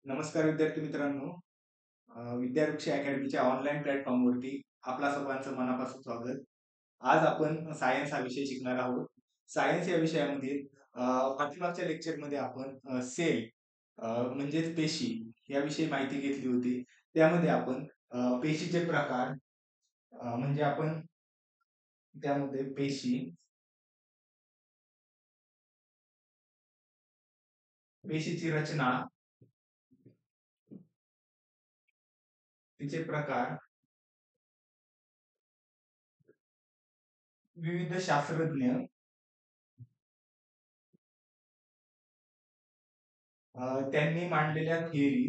नमस्कार विद्यार्थी मित्रांनो. विद्यावृक्ष अकॅडमीच्या ऑनलाईन प्लॅटफॉर्मवरती आपला सर्वांचं मनापासून स्वागत. आज आपण सायन्स हा विषय शिकणार आहोत. सायन्स या विषयामध्ये पाठीमागच्या लेक्चरमध्ये आपण सेल म्हणजेच पेशी याविषयी माहिती घेतली होती. त्यामध्ये आपण पेशीचे प्रकार म्हणजे आपण त्यामध्ये पेशीची रचना, तिचे प्रकार, विविध शास्त्रज्ञ त्यांनी मांडलेल्या थिअरी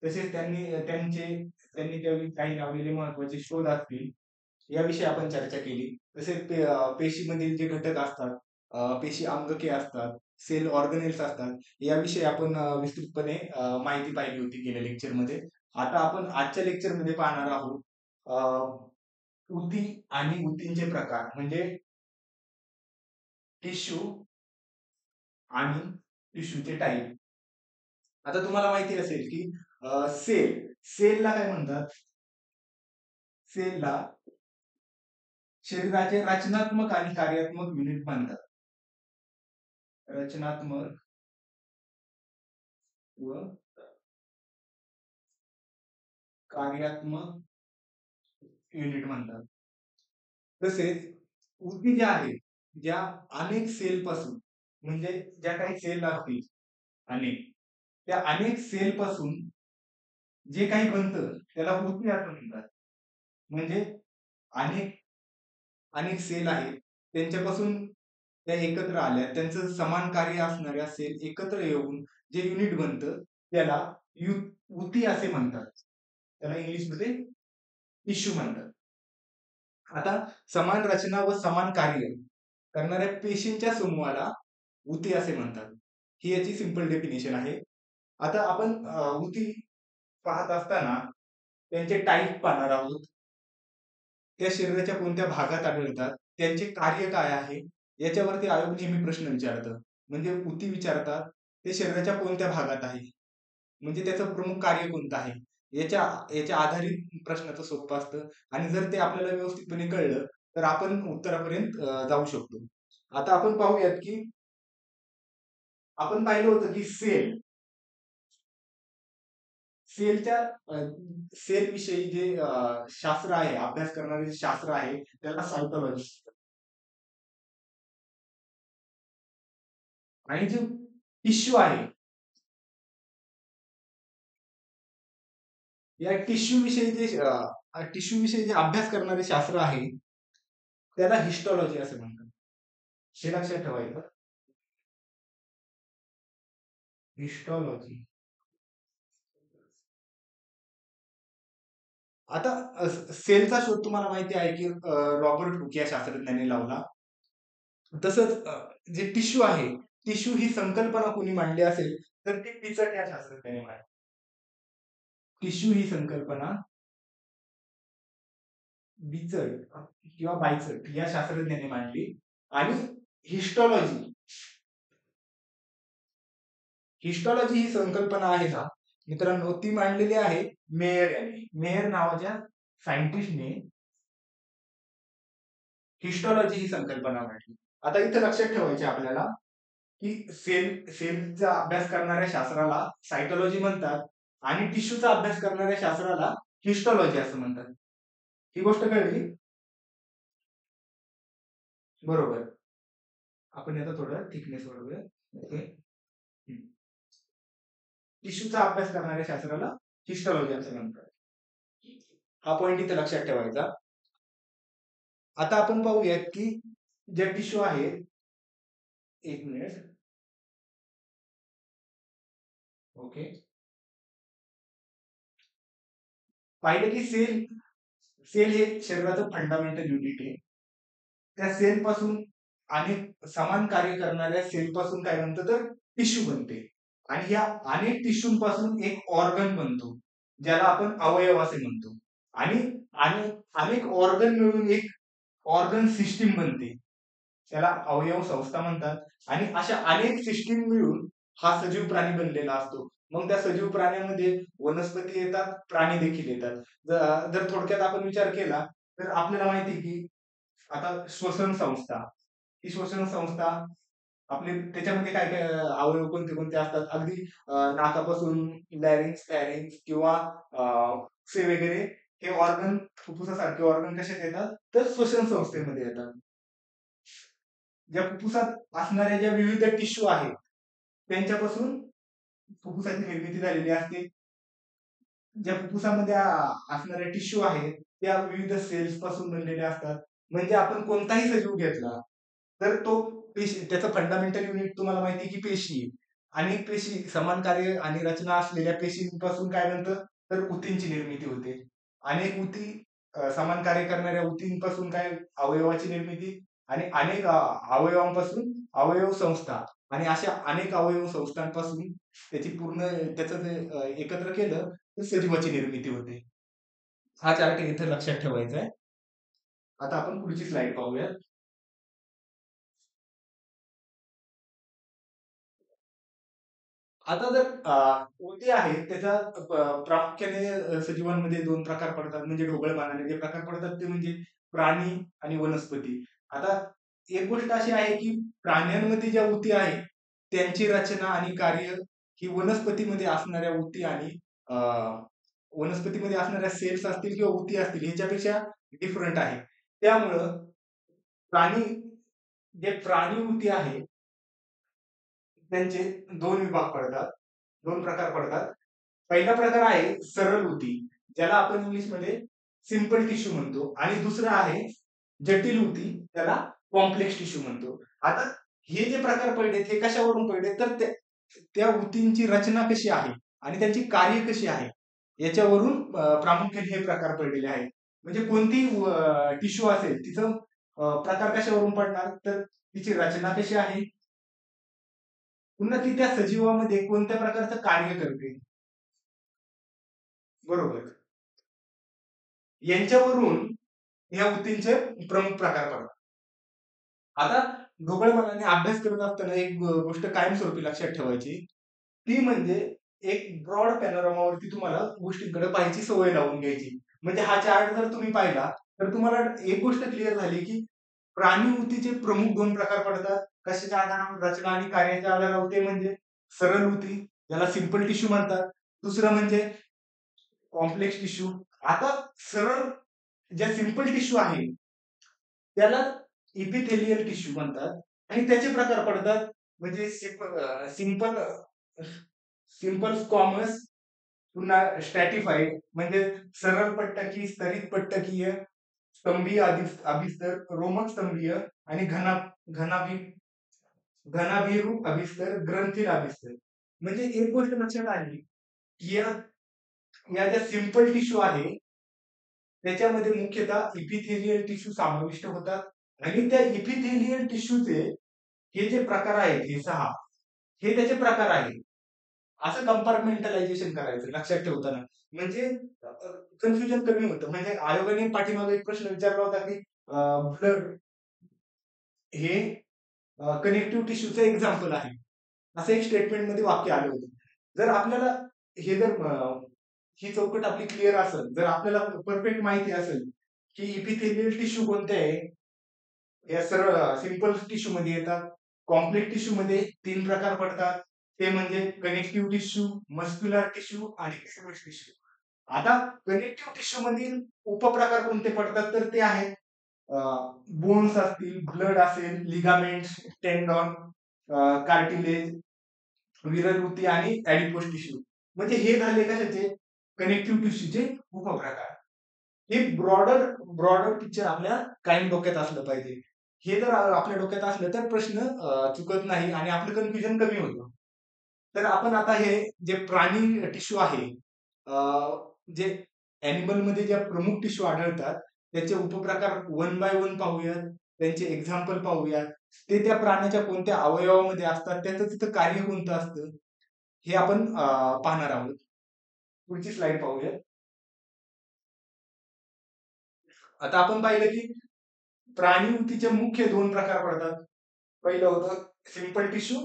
तसेच त्यांनी काही लावलेले महत्वाचे शोध असतील याविषयी आपण चर्चा केली. तसेच पेशीमधील जे घटक असतात, पेशी अंगके असतात, सेल ऑर्गनेल्स असतात, याविषयी आपण विस्तृतपणे माहिती पाहिली होती गेल्या लेक्चरमध्ये. आता आपण आजच्या लेक्चरमध्ये पाहणार आहोत ऊती आणि ऊतींचे प्रकार म्हणजे टिश्यू आणि टिश्यूचे टाईप. आता तुम्हाला माहिती असेल की सेलला काय म्हणतात? सेलला शरीराचे रचनात्मक आणि कार्यात्मक युनिट म्हणतात. रचनात्मक व कार्यात्मक युनिट म्हणतात. तसेच ऊती ज्या आहेत, ज्या अनेक सेल पासून म्हणजे ज्या काही सेल असतील अनेक, त्या अनेक सेल पासून जे काही बनतं त्याला ऊती असं म्हणतात. म्हणजे अनेक अनेक सेल आहेत, त्यांच्यापासून त्या एकत्र आल्या, त्यांचं समान कार्य असणाऱ्या सेल एकत्र येऊन जे युनिट बनतं त्याला ऊती असे म्हणतात. त्याला इंग्लिशमध्ये टिश्यू म्हणतात. आता समान रचना व समान कार्य करणाऱ्या पेशींच्या समूहाला ऊती असे म्हणतात. ही याची सिंपल डेफिनेशन आहे. आता आपण ऊती पाहत असताना त्यांचे टाईप पाहणार आहोत. त्या शरीराच्या कोणत्या भागात आढळतात, त्यांचे कार्य काय आहे, याच्यावरती आयोग नेहमी प्रश्न विचारतं. म्हणजे ऊती विचारतात ते शरीराच्या कोणत्या भागात आहे, म्हणजे त्याचं प्रमुख कार्य कोणतं आहे, याच्या याच्या आधारित प्रश्नाचं सोपं असतं. आणि जर ते आपल्याला व्यवस्थितपणे कळलं तर आपण उत्तरापर्यंत जाऊ शकतो. आता आपण पाहूयात की आपण पाहिलं होतं की सेलच्या सेल विषयी जे शास्त्र आहे, अभ्यास करणारे जे शास्त्र आहे त्याला सायटॉलॉजी. आणि जो टिश्यू आहे, या टिश्यू विषयी जे अभ्यास करणारे शास्त्र आहे त्याला हिस्टॉलॉजी असं म्हणतात. हे लक्षात ठेवायचं, हिस्टॉलॉजी. आता सेलचा शोध तुम्हाला माहिती आहे की रॉबर्ट हुक या शास्त्रज्ञाने लावला. तसंच जे टिश्यू आहे, टिश्यू ही संकल्पना कोणी मांडली असेल तर ती पिचट या शास्त्रज्ञाने मांडली. टिश्यू ही संकल्पना बिचट किंवा बायचट या शास्त्रज्ञाने मांडली. आणि हिस्टॉलॉजी हिस्टॉलॉजी ही संकल्पना आहे ना मित्रांनो, ती मांडलेली आहे मेयर यांनी. मेयर नावाच्या सायंटिस्टने हिस्टॉलॉजी ही संकल्पना मांडली. आता इथं लक्षात ठेवायचे आपल्याला की सेलचा अभ्यास करणाऱ्या शास्त्राला सायटॉलॉजी म्हणतात आणि टिश्यूचा अभ्यास करणाऱ्या शास्त्राला हिस्टॉलॉजी असं म्हणतात. ही गोष्ट कळली बरोबर? आपण आता थोडं थिकनेस वाढवूया. ओके. टिश्यूचा अभ्यास करणाऱ्या शास्त्राला हिस्टॉलॉजी असं म्हणतात. हा पॉइंट इथे लक्षात ठेवायचा. आता आपण पाहूयात की जे टिश्यू आहे, एक मिनिट. ओके. पाहिलं की सेल हे शरीराचं फंडामेंटल युनिट आहे. त्या सेल पासून अनेक समान कार्य करणाऱ्या सेल पासून काय बनतं तर टिश्यू बनते. आणि या अनेक टिश्यूपासून एक ऑर्गन बनतो ज्याला आपण अवयव असे म्हणतो. आणि अनेक ऑर्गन मिळून एक ऑर्गन सिस्टीम बनते. त्याला अवयव संस्था म्हणतात. आणि अशा अनेक सिस्टीम मिळून हा सजीव प्राणी बनलेला असतो. मग त्या सजीव प्राण्यामध्ये वनस्पती येतात, प्राणी देखील येतात. जर थोडक्यात आपण विचार केला तर आपल्याला माहिती आहे की आता श्वसन संस्था, ही श्वसन संस्था आपले त्याच्यामध्ये काय काय अवयव कोणते कोणते असतात, अगदी नाकापासून लॅरिंक्स, फॅरिंक्स किंवा से वगैरे हे ऑर्गन, फुफ्फुसासारखे ऑर्गन कशात येतात तर श्वसन संस्थेमध्ये येतात. ज्या फुफ्फुसात असणाऱ्या ज्या विविध टिश्यू आहेत त्यांच्यापासून फुफ्फुसाची निर्मिती झालेली असते. ज्या फुफ्फुसामध्ये असणाऱ्या टिश्यू आहेत त्या विविध सेल्स पासून बनलेल्या असतात. म्हणजे आपण कोणताही सजीव घेतला तर तो पेशी, त्याचं फंडामेंटल युनिट तुम्हाला माहिती आहे की पेशी आहे. अनेक पेशी, समान कार्य आणि रचना असलेल्या पेशींपासून काय बनतं तर ऊतींची निर्मिती होते. अनेक ऊती, समान कार्य करणाऱ्या ऊतींपासून काय अवयवाची निर्मिती, आणि अनेक अवयवांपासून अवयव संस्था, आणि अशा अनेक अवयव संस्थांपासून त्याची पूर्ण, त्याचं जे एकत्र केलं तर सजीवाची निर्मिती होते. हा चार्ट इथे लक्षात ठेवायचा आहे. आता आपण पुढची स्लाइड पाहूयात. आता जर ऊती आहेत त्याच्या प्रामुख्याने सजीवांमध्ये दोन प्रकार पडतात, म्हणजे ढोबळ मानाने जे प्रकार पडतात ते म्हणजे प्राणी आणि वनस्पती. आता एक गोष्ट अशी आहे की प्राण्यांमध्ये ज्या ऊती आहेत त्यांची रचना आणि कार्य ही वनस्पतीमध्ये असणाऱ्या ऊती आणि वनस्पतीमध्ये असणाऱ्या सेल्स असतील किंवा ऊती असतील ह्याच्यापेक्षा डिफरंट आहे. त्यामुळं प्राणी, जे प्राणी ऊती आहे त्यांचे दोन विभाग पडतात, दोन प्रकार पडतात. पहिला प्रकार आहे सरळ ऊती, ज्याला आपण इंग्लिशमध्ये सिंपल टिश्यू म्हणतो, आणि दुसरा आहे जटिल ऊती, त्याला कॉम्प्लेक्स टिश्यू म्हणतो. आता हे जे प्रकार पडले हे कशावरून पडले तर त्या ऊतींची रचना कशी आहे आणि त्यांची कार्य कशी आहे याच्यावरून प्रामुख्याने हे प्रकार पडलेले आहेत. म्हणजे कोणती टिश्यू असेल तिचं प्रकार कशावरून पडणार तर तिची रचना कशी आहे, पुन्हा ती त्या सजीवामध्ये कोणत्या प्रकारचं कार्य करते, बरोबर, यांच्यावरून या ऊतींचे प्रमुख प्रकार पडतात. आता ढोबळ मनाने अभ्यास करत असताना एक गोष्ट कायमस्वरूपी लक्षात ठेवायची, ती म्हणजे एक ब्रॉड पॅनोरामावरती तुम्हाला गोष्टींकडे पाहायची सवय लावून घ्यायची. म्हणजे हा चार्ट जर तुम्ही पाहिला तर तुम्हाला एक गोष्ट क्लिअर झाली की प्राणी ऊतीचे प्रमुख दोन प्रकार पडतात. कशाच्या आधारावर, रचना आणि कार्याच्या आधारावर. ते म्हणजे सरळ ऊती, ज्याला सिंपल टिश्यू म्हणतात. दुसरं म्हणजे कॉम्प्लेक्स टिश्यू. आता सरळ, ज्या सिंपल टिश्यू आहे त्याला इपिथेलियल टिश्यू म्हणतात, आणि त्याचे प्रकार पडतात म्हणजे सिंपल, सिंपल स्क्वॅमस, पुन्हा स्ट्रॅटिफाईड म्हणजे सरळ पट्टकी, स्तरित पट्टकीय, स्तंभीय अभिस्तर, रोमक स्तंभीय, आणि घनाभिरू अभिस्तर, ग्रंथील अभिस्तर. म्हणजे एक गोष्ट लक्षात आली की या ज्या सिंपल टिश्यू आहे त्याच्यामध्ये मुख्यतः इपिथेलियल टिश्यू समाविष्ट होतात, आणि त्या इपिथेलियल टिश्यूचे हे जे प्रकार आहेत, हे 6 हे त्याचे प्रकार आहेत. असं कंपार्टमेंटलायझेशन करायचं लक्षात ठेवताना, म्हणजे कन्फ्युजन कमी होतं. म्हणजे आयोगाने पाठीमागे एक प्रश्न विचारला होता की ब्लड हे कनेक्टिव्ह टिश्यूचं एक्झाम्पल आहे, असं एक स्टेटमेंट मध्ये वाक्य आलं होतं. जर आपल्याला हे जर ही चौकट आपली क्लिअर असेल, जर आपल्याला परफेक्ट माहिती असेल की इपिथेलियल टिश्यू कोणते आहे, या सरळ सिंपल टिश्यू मध्ये येतात. कॉम्प्लेक्स टिश्यू मध्ये 3 प्रकार पडतात, ते म्हणजे कनेक्टिव्ह टिश्यू, मस्क्युलर टिश्यू आणि एक्सोस टिश्यू. आता कनेक्टिव्ह टिश्यू मधील उपप्रकार कोणते पडतात तर ते आहेत बोन्स असतील, ब्लड असेल, लिगामेंट्स, टेंडॉन, कार्टिलेज, विरल ऊती आणि ऍडिपोस टिश्यू. म्हणजे हे झाले कशाचे कनेक्टिव्ह टिश्यूचे उपप्रकार. हे ब्रॉडर ब्रॉडर पिक्चर आपल्या कायम डोक्यात असलं पाहिजे. हे जर आपल्या डोक्यात असलं तर प्रश्न चुकत नाही आणि आपलं कन्फ्युजन कमी होतं. तर आपण आता हे जे प्राणी टिश्यू आहे, जे अॅनिमल मध्ये ज्या प्रमुख टिश्यू आढळतात त्याचे उपप्रकार वन बाय वन पाहूयात, त्यांचे एक्झाम्पल पाहूयात, ते त्या प्राण्याच्या कोणत्या अवयवामध्ये असतात, त्याचं तिथं कार्य कोणतं असतं हे आपण पाहणार आहोत. पुढची स्लाइड पाहूया. आता आपण पाहिलं की प्राणी ऊतीचे मुख्य दोन प्रकार पडतात. पहिलं होतं सिंपल टिश्यू,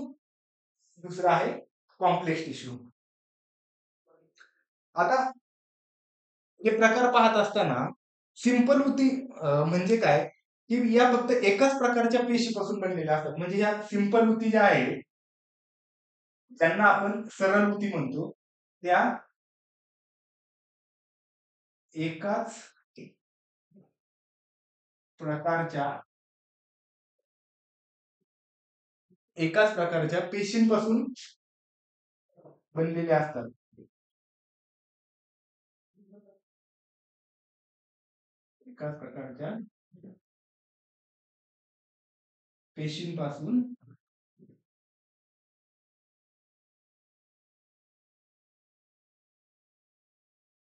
दुसरं आहे कॉम्प्लेक्स टिश्यू. आता हे प्रकार पाहत असताना सिंपल ऊती म्हणजे काय, की या फक्त एकाच प्रकारच्या पेशीपासून बनलेल्या असतात. म्हणजे या सिंपल ऊती ज्या आहेत ज्यांना आपण सरळ ऊती म्हणतो, त्या एकाच प्रकारच्या पेशींपासून बनलेल्या असतात. एकाच प्रकारच्या पेशींपासून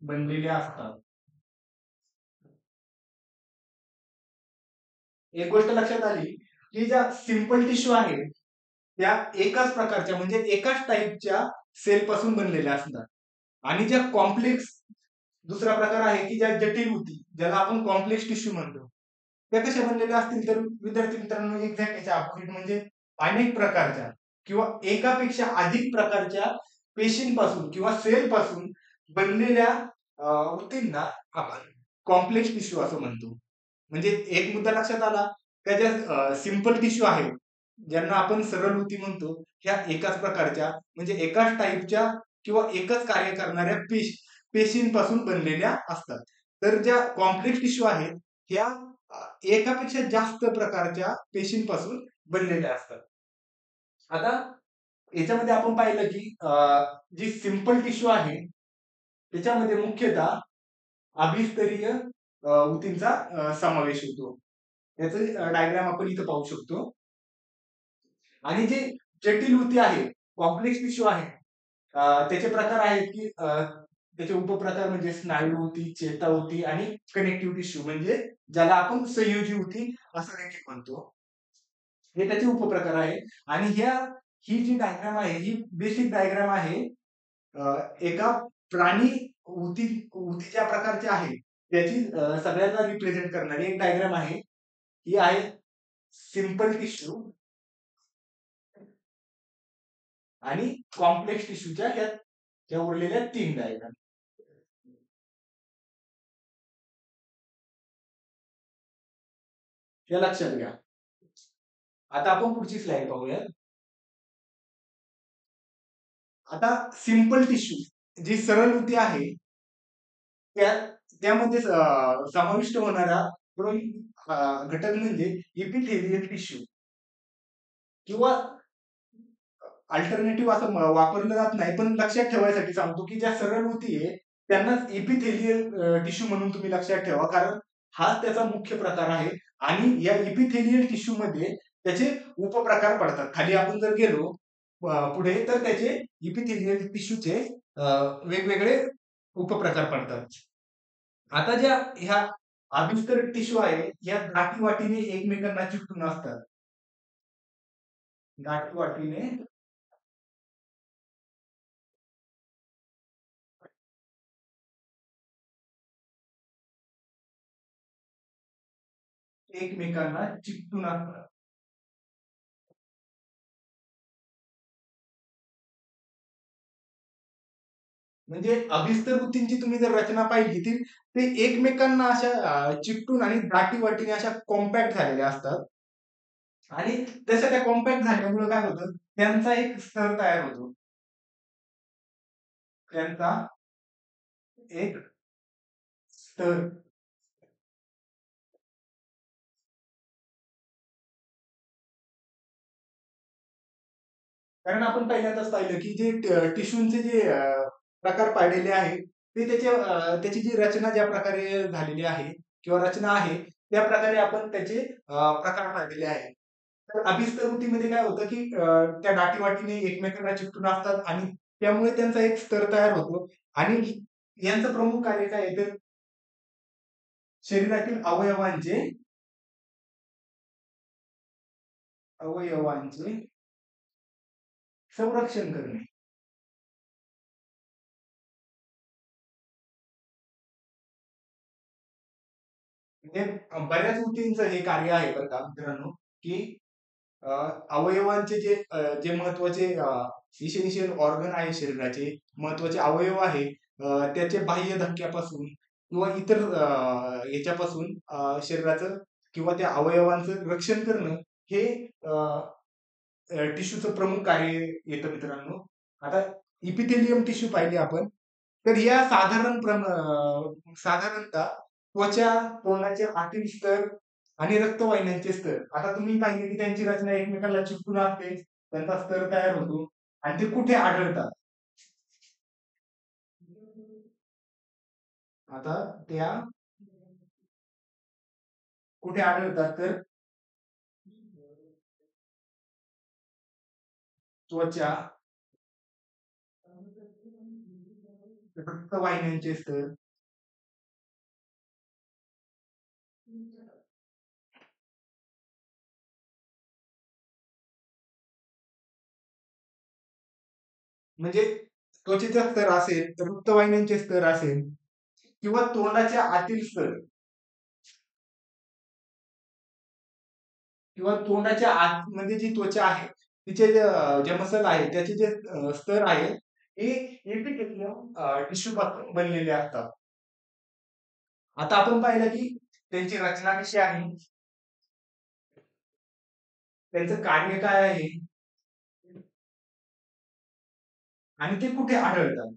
बनलेल्या असतात. एक गोष्ट लक्षात आली, की ज्या सिंपल टिश्यू आहेत त्या एकाच प्रकारच्या म्हणजे एकाच टाईपच्या सेल पासून बनलेल्या असतात. आणि ज्या कॉम्प्लेक्स दुसरा प्रकार आहे की ज्या जटिल ऊती ज्याला आपण कॉम्प्लेक्स टिश्यू म्हणतो, त्या कशा बनलेल्या असतील तर विद्यार्थी मित्रांनो एक्झॅक्ट याच्या अपोजिट म्हणजे अनेक प्रकारच्या किंवा एकापेक्षा अधिक प्रकारच्या पेशींपासून किंवा सेल पासून बनलेल्या ऊतींना आपण कॉम्प्लेक्स टिश्यू असं म्हणतो. म्हणजे एक मुद्दा लक्षात आला, त्या ज्या सिंपल टिश्यू आहेत ज्यांना आपण सरळ ऊती म्हणतो, ह्या एकाच प्रकारच्या म्हणजे एकाच टाईपच्या किंवा एकच कार्य करणाऱ्या पेशींपासून बनलेल्या असतात. तर ज्या कॉम्प्लेक्स टिश्यू आहेत ह्या एकापेक्षा जास्त प्रकारच्या पेशींपासून बनलेल्या असतात. आता याच्यामध्ये आपण पाहिलं की जी सिंपल टिश्यू आहे त्याच्यामध्ये मुख्यतः अभिस्तरीय ऊतींचा समावेश होतो. याचं डायग्राम आपण इथं पाहू शकतो. आणि जे जटिल ऊती आहे, कॉम्प्लेक्स टिश्यू आहे, त्याचे प्रकार आहेत की त्याचे उपप्रकार म्हणजे स्नायू ऊती, चेता ऊती आणि कनेक्टिव्ह टिश्यू म्हणजे ज्याला आपण संयोजी ऊती असं देखील म्हणतो. हे त्याचे उपप्रकार आहे. आणि ही जी डायग्राम आहे ही बेसिक डायग्राम आहे एका प्राणी ऊती ज्या प्रकारची आहे त्याची सगळ्यांना रिप्रेझेंट करणारी एक डायग्राम आहे. ही आहे सिंपल टिश्यू आणि कॉम्प्लेक्स टिश्यूच्या ह्या उरलेल्या 3 डायग्राम. हे लक्षात घ्या. आता आपण पुढची स्लाइड पाहूया. आता सिंपल टिश्यू जी सरळ ऊती आहे त्या त्यामध्ये समाविष्ट होणारा घटक म्हणजे इपिथेलियल टिश्यू किंवा अल्टरनेटिव्ह असं वापरलं जात नाही, पण लक्षात ठेवायसाठी सांगतो की ज्या सरळ ऊती आहे त्यांना इपिथेलियल टिश्यू म्हणून तुम्ही लक्षात ठेवा, कारण हाच त्याचा मुख्य प्रकार आहे. आणि या इपिथेलियल टिश्यू मध्ये त्याचे उपप्रकार पडतात. खाली आपण जर गेलो पुढे तर त्याचे इपिथेलियल टिश्यूचे वेगवेगळे उपप्रकार पडतात. आता ज्या ह्या अभिस्तर टिश्यू आहे या गाठीवाटीने एकमेकांना चिकटून असतात. गाठीवाटीने एकमेकांना चिकटून असतात. म्हणजे अभिस्तर ऊतींची तुम्ही जर रचना पाहिली तर ते एकमेकांना अशा चिकटून आणि दाटीवाटीने अशा कॉम्पॅक्ट झालेल्या असतात. आणि तशा त्या कॉम्पॅक्ट झाल्यामुळे काय होतं, त्यांचा एक स्तर तयार होतो. त्यांचा एक स्तर कारण आपण पहिल्यांदाच पाहिलं की जे टिश्यूचे जे प्रकार पाडलेले आहेत ते त्याची जी रचना ज्या प्रकारे झालेली आहे किंवा रचना आहे त्या प्रकारे आपण त्याचे प्रकार पाडलेले आहेत. तर अभिस्तर ऊतीमध्ये काय होतं की त्या दाटीवाटीने एकमेकांना चिकटून असतात आणि त्यामुळे त्यांचा एक स्तर तयार होतो. आणि यांचं प्रमुख कार्य काय आहे तर शरीरातील अवयवांचे संरक्षण करणे. म्हणजे बऱ्याच ऊतींचं हे कार्य आहे बरं का मित्रांनो, की अ, अवयवांचे जे महत्वाचे इसेन्शियल ऑर्गन आहे शरीराचे, महत्वाचे अवयव आहे, त्याचे बाह्य धक्क्यापासून किंवा इतर याच्यापासून शरीराचं किंवा त्या अवयवांचं रक्षण करणं हे टिश्यूचं प्रमुख कार्य येतं मित्रांनो. आता इपिथेलियम टिश्यू पाहिले आपण, तर या साधारणतः त्वचा, तोंडाचे आतील स्तर आणि रक्तवाहिन्यांचे स्तर. आता तुम्ही पाहिले की त्यांची रचना एकमेकांना चिकटून असते, त्यांचा स्तर तयार होतो आणि ते कुठे आढळतात? आता त्या कुठे आढळतात तर त्वचा, रक्तवाहिन्यांचे स्तर. म्हणजे त्वचेचा स्तर असेल, रक्तवाहिन्यांचे स्तर असेल किंवा तोंडाच्या आतील स्तर किंवा तोंडाच्या आतमध्ये जी त्वचा आहे, तिचे जे मसल आहे त्याचे जे स्तर आहेत हे एपिथेलियम टिश्यू पासून बनलेले असतात. आता आपण पाहिलं की त्यांची रचना कशी आहे, त्यांचं कार्य काय आहे आणि ते कुठे आढळतात.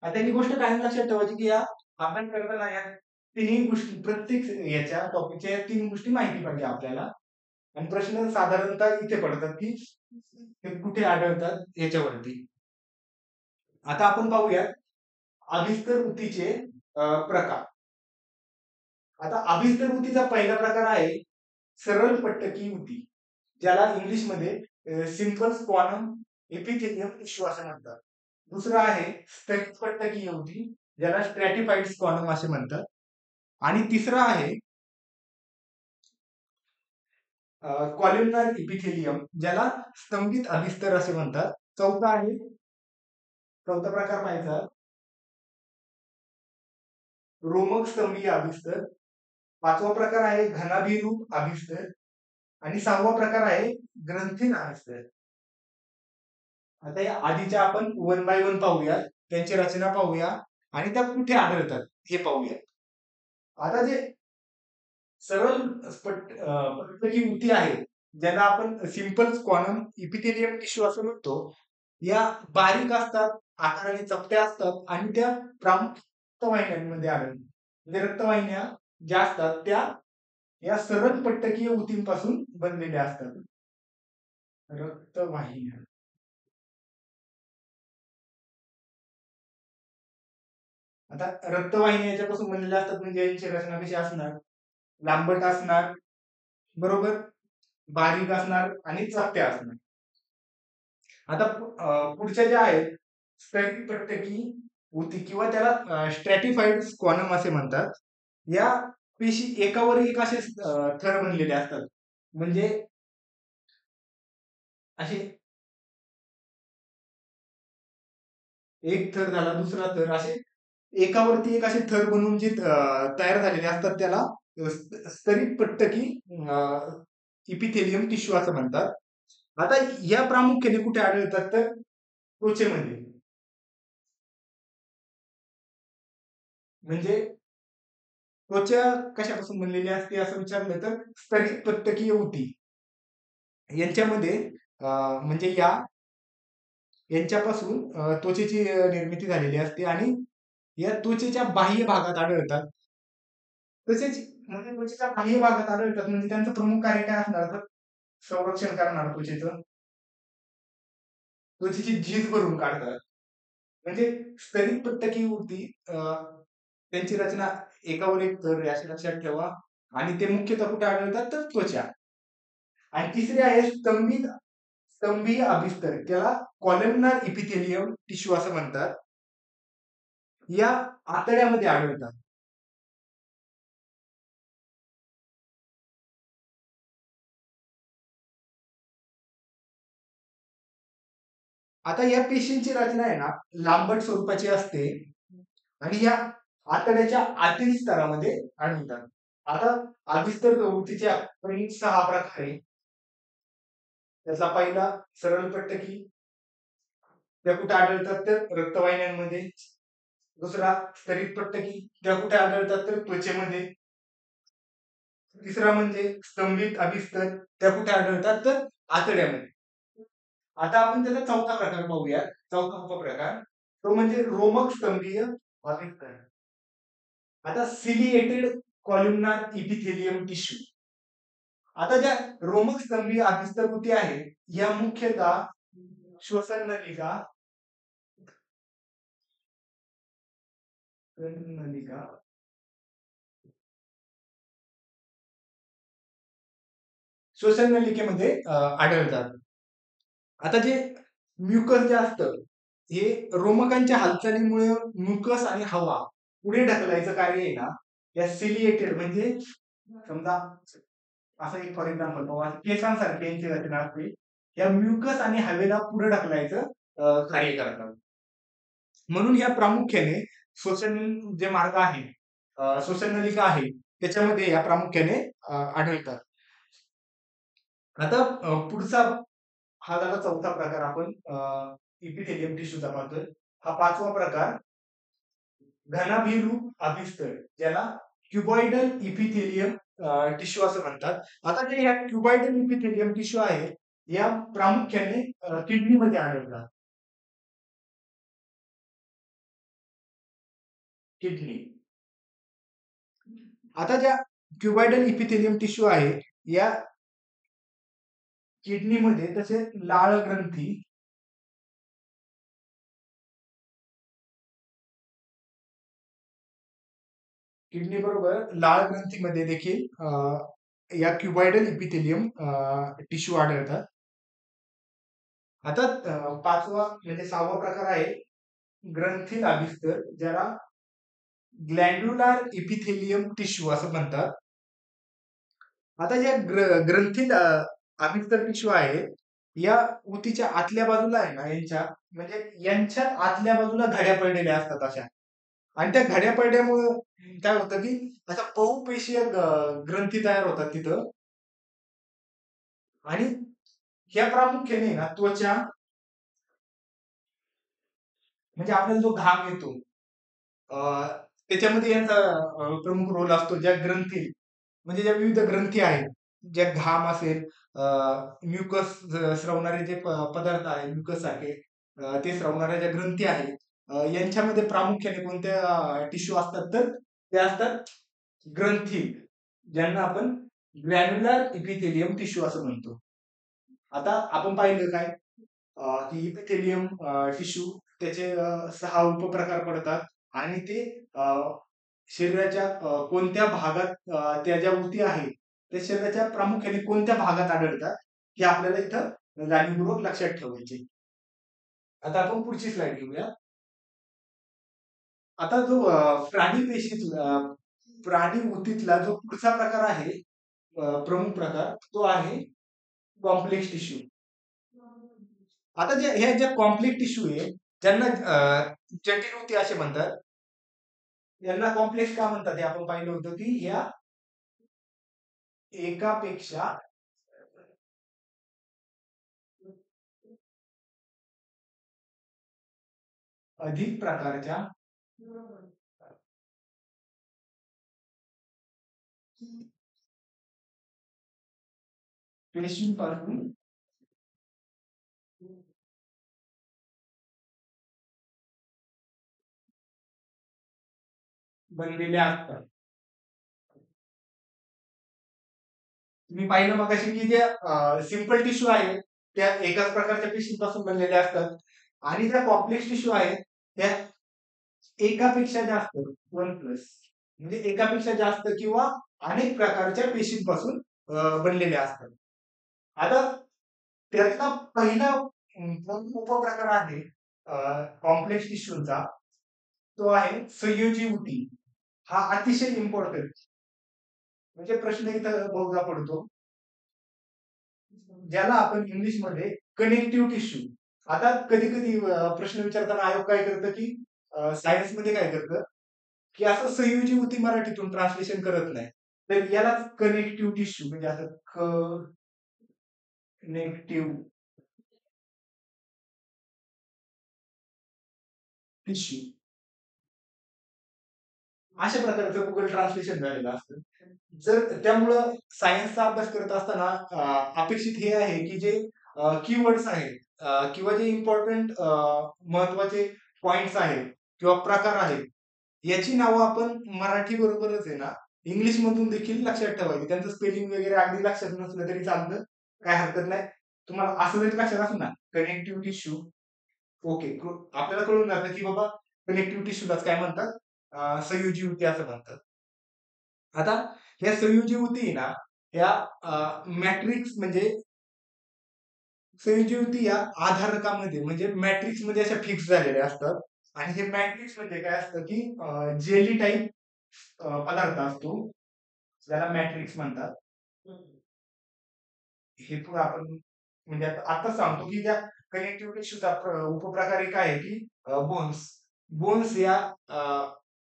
आता ही गोष्ट काय लक्षात ठेवायची की या आपण करताना या तिन्ही गोष्टी प्रत्येक याच्या टॉपिकच्या या तीन गोष्टी माहिती पाहिजे आपल्याला. आणि प्रश्न साधारणतः इथे पडतात की ते कुठे आढळतात याच्यावरती. आता आपण पाहूयात अभिस्तर ऊतीचे प्रकार. आता अभिस्तर ऊतीचा पहिला प्रकार आहे सरळ पट्टकी ऊती, ज्याला इंग्लिशमध्ये सिंपल स्क्वॅनम एपिथेलियम टिश्यू असं म्हणतात. दुसरा आहे स्तरित पट्टकीय ऊती, ज्याला स्ट्रॅटिफाईड स्क्वॅनम असे म्हणतात. आणि तिसरा आहे कॉल्युमनार इपिथेलियम, ज्याला स्तंभित अभिस्तर असे म्हणतात. चौथा आहे चौथा प्रकार पाहायचा रोमक स्तंभीय अभिस्तर. पाचवा प्रकार आहे घनाभिरूप अभिस्तर आणि सहावा प्रकार आहे ग्रंथीन अभिस्तर. आता या आधीच्या आपण वन बाय वन पाहूया, त्यांची रचना पाहूया आणि त्या कुठे आढळतात हे पाहूया. आता जे सरळ पट्टकी ऊती आहे, ज्याला आपण सिंपल स्क्वॅनम इपिथेलियम टिश्यू असं म्हणतो, या बारीक असतात, आकाराने चपट्या असतात आणि त्या प्रामुख्याने रक्तवाहिन्यांमध्ये आढळतात. म्हणजे रक्तवाहिन्या ज्या असतात त्या या सरळ पट्टकीय ऊतींपासून बनलेल्या असतात. रक्तवाहिन्या. आता रक्तवाहिन्या याच्यापासून बनलेल्या असतात म्हणजे यांची रचना कशी असणार? लांबट असणार, बरोबर, बारीक असणार आणि चपट्या असणार. आता पुढच्या ज्या आहेत स्तरित पट्टकी ऊती किंवा त्याला स्ट्रॅटिफाईड स्क्वॅनम असे म्हणतात. या पेशी एकावर एक असे थर बनलेले असतात. म्हणजे असे एक थर झाला, दुसरा थर, असे एकावरती एक असे थर बनवून जे तयार झालेले असतात त्याला स्तरित पट्टकी इपिथेलियम टिश्यू असं म्हणतात. आता या प्रामुख्याने कुठे आढळतात तर त्वचेमध्ये. म्हणजे त्वचा कशापासून बनलेली असते असं विचारलं तर स्तरित पट्टकीय ऊती यांच्यामध्ये म्हणजे यांच्यापासून त्वचेची निर्मिती झालेली असते आणि या त्वचेच्या बाह्य भागात आढळतात. तसेच म्हणजे त्वचेच्या बाह्य भागात आढळतात म्हणजे त्यांचं प्रमुख कार्य काय असणार तर संरक्षण करणार त्वचेचं, त्वचेची झीज भरून काढतात. म्हणजे स्तरित पट्टकी ऊती त्यांची रचना एकावर एक थर अशी लक्षात ठेवा. आणि ते मुख्यतः कुठे आढळतात तर त्वचा. आणि तिसरे आहे स्तंभीय अभिस्तर, त्याला कॉलमनार इपिथेलियम टिश्यू असं म्हणतात. या आतड्यामध्ये आढळतात. आता या पेशींची रचना आहे ना लांबट स्वरूपाची असते आणि या आतड्याच्या आतील स्तरामध्ये आढळतात. आता अभिस्तर प्रवृत्तीचे आपण 6 प्रकार आहे. त्याचा पहिला सरळपट्टकी, त्या कुठे आढळतात तर रक्तवाहिन्यांमध्ये. दुसरा स्तरित पट्टकी, त्या कुठे आढळतात तर त्वचेमध्ये. तिसरा म्हणजे स्तंभित अभिस्तर, त्या कुठे आढळतात तर आतड्यामध्ये. आता आपण त्याचा चौथा प्रकार पाहूया. चौथा उपप्रकार तो म्हणजे रोमक स्तंभीय अभिस्तर. आता सिलिएटेड कॉल्युमनार इपिथेलियम टिश्यू. आता ज्या रोमक स्तंभीय अभिस्तरकृती आहे या मुख्यतः श्वसन नलिका, श्वसन नलिकेमध्ये आढळतात. आता जे म्युकस जे असतं हे रोमकांच्या हालचालीमुळे म्युकस आणि हवा पुढे ढकलायचं कार्य आहे ना, या सिलिएटेड म्हणजे समजा असं एक फॉर एक्झाम्पल बाबा केसांसारखे यांची रचना असते. या म्युकस आणि हवेला पुढे ढकलायचं कार्य करतात. म्हणून या प्रामुख्याने श्वसन जे मार्ग आहे, श्वसन नलिका आहे त्याच्यामध्ये या प्रामुख्याने आढळतात. आता पुढचा हा झाला चौथा प्रकार. आपण इपिथेलियम टिश्यूचा पाहतोय. हा पाचवा प्रकार घनाभिरूप अभिस्तर, ज्याला क्युबॉइडल इपिथेलियम टिश्यू असं म्हणतात. आता जे ह्या क्युबॉइडल इपिथेलियम टिश्यू आहे या प्रामुख्याने किडनीमध्ये आढळतात. किडनी. आता ज्या क्युबॉइडल इपिथेलियम टिश्यू आहे या किडनीमध्ये तसेच लाळ ग्रंथी, किडनी बरोबर लाळ ग्रंथीमध्ये देखील या क्युबॉइडल इपिथेलियम टिश्यू आढळतात. आता पाचवा म्हणजे सहावा प्रकार आहे ग्रंथील अभिस्तर, ज्याला ग्लँड्युलर इपिथेलियम टिश्यू असं म्हणतात. आता ज्या ग्रंथील अभिस्तर टिश्यू आहे या ऊतीच्या आतल्या बाजूला आहे ना, यांच्या म्हणजे यांच्या आतल्या बाजूला घड्या पडलेल्या असतात अशा. आणि त्या घड्या पडल्यामुळं काय होतं की असा बहुपेशीय ग्रंथी तयार होतात तिथं. आणि ह्या प्रामुख्याने ना त्वचा म्हणजे आपल्याला जो घाम येतो त्याच्यामध्ये यांचा प्रमुख रोल असतो. ज्या ग्रंथी म्हणजे ज्या विविध ग्रंथी आहेत, ज्या घाम असेल, म्युकस स्रवणारे जे पदार्थ आहेत म्युकस सारखे ते स्रवणाऱ्या ज्या ग्रंथी आहेत यांच्यामध्ये प्रामुख्याने कोणत्या टिश्यू असतात तर ते असतात ग्रंथी, ज्यांना आपण ग्रॅन्युलर इपिथेलियम टिश्यू असं म्हणतो. आता आपण पाहिलं काय की इपिथेलियम टिश्यू त्याचे 6 उपप्रकार पडतात. आणि ते शरीराच्या कोणत्या भागात त्या ज्या ऊती आहेत त्या शरीराच्या प्रामुख्याने कोणत्या भागात आढळतात हे आपल्याला इथं जाणीवपूर्वक लक्षात ठेवायचे. आता आपण पुढची स्लाइड घेऊया. आता जो प्राणी पेशीतला प्राणी ऊतीतला जो पुढचा प्रकार आहे प्रमुख प्रकार तो आहे कॉम्प्लेक्स टिश्यू. आता ह्या ज्या कॉम्प्लेक्स टिश्यू आहे ज्यांना जटिल ऊती असे म्हणतात, यांना कॉम्प्लेक्स का म्हणतात हे आपण पाहिलं होतं की ह्या एकापेक्षा अधिक प्रकारच्या पेशींपासून बनलेल्या असतात. तुम्ही पाहिलं मगाशी की जे सिंपल टिश्यू आहे त्या एकाच प्रकारच्या पेशींपासून बनलेल्या असतात. आणि ज्या कॉम्प्लेक्स टिश्यू आहेत त्या एकापेक्षा जास्त, वन प्लस म्हणजे एकापेक्षा जास्त किंवा अनेक प्रकारच्या पेशींपासून बनलेल्या असतात. आता त्यातला पहिला उपप्रकार आहे कॉम्प्लेक्स टिश्यूचा, तो आहे संयोजी ऊती. हा अतिशय इम्पॉर्टंट म्हणजे प्रश्न इथं बहुधा पडतो, ज्याला आपण इंग्लिश मध्ये कनेक्टिव्ह टिश्यू. आता कधी कधी प्रश्न विचारताना आयोग काय करतं की सायन्स मध्ये काय करतं की असं संयोजी ऊती मराठीतून ट्रान्सलेशन करत नाही. तर यालाच कनेक्टिव्ह टिश्यू म्हणजे असं कनेक्टिव्ह टिश्यू अशा प्रकारचं Google ट्रान्सलेशन झालेलं असतं. जर त्यामुळं सायन्सचा अभ्यास करत असताना अपेक्षित हे आहे की जे कीवर्ड्स आहेत किंवा जे इम्पोर्टंट महत्त्वाचे पॉइंट्स आहेत किंवा प्रकार आहेत, याची नावं आपण मराठी बरोबरच आहे ना, इंग्लिशमधून देखील लक्षात ठेवायची. त्यांचं स्पेलिंग वगैरे अगदी लक्षात नसलं तरी चालतं. काही हरकत नाही. तुम्हाला असं जरी लक्षात असलं ना, कनेक्टिव्ह टिश्यू ओके. आपल्याला कळून जातं की बाबा कनेक्टिव्ह टिश्यूलाच काय म्हणतात? संयोजी ऊती असं म्हणतात. आता ह्या संयोजी ऊती आहे ना, ह्या मॅट्रिक्स म्हणजे संयोजी ऊती या आधारकामध्ये म्हणजे मॅट्रिक्समध्ये अशा फिक्स झालेल्या असतात आणि हे मॅट्रिक्स म्हणजे काय असतं की जेली टाईप पदार्थ असतो, ज्याला मॅट्रिक्स म्हणतात. हे पुढे आपण म्हणजे आता सांगतो की त्या कनेक्टिव्ह टिश्यूचा उपप्रकार एक आहे की बोन्स. बोन्स या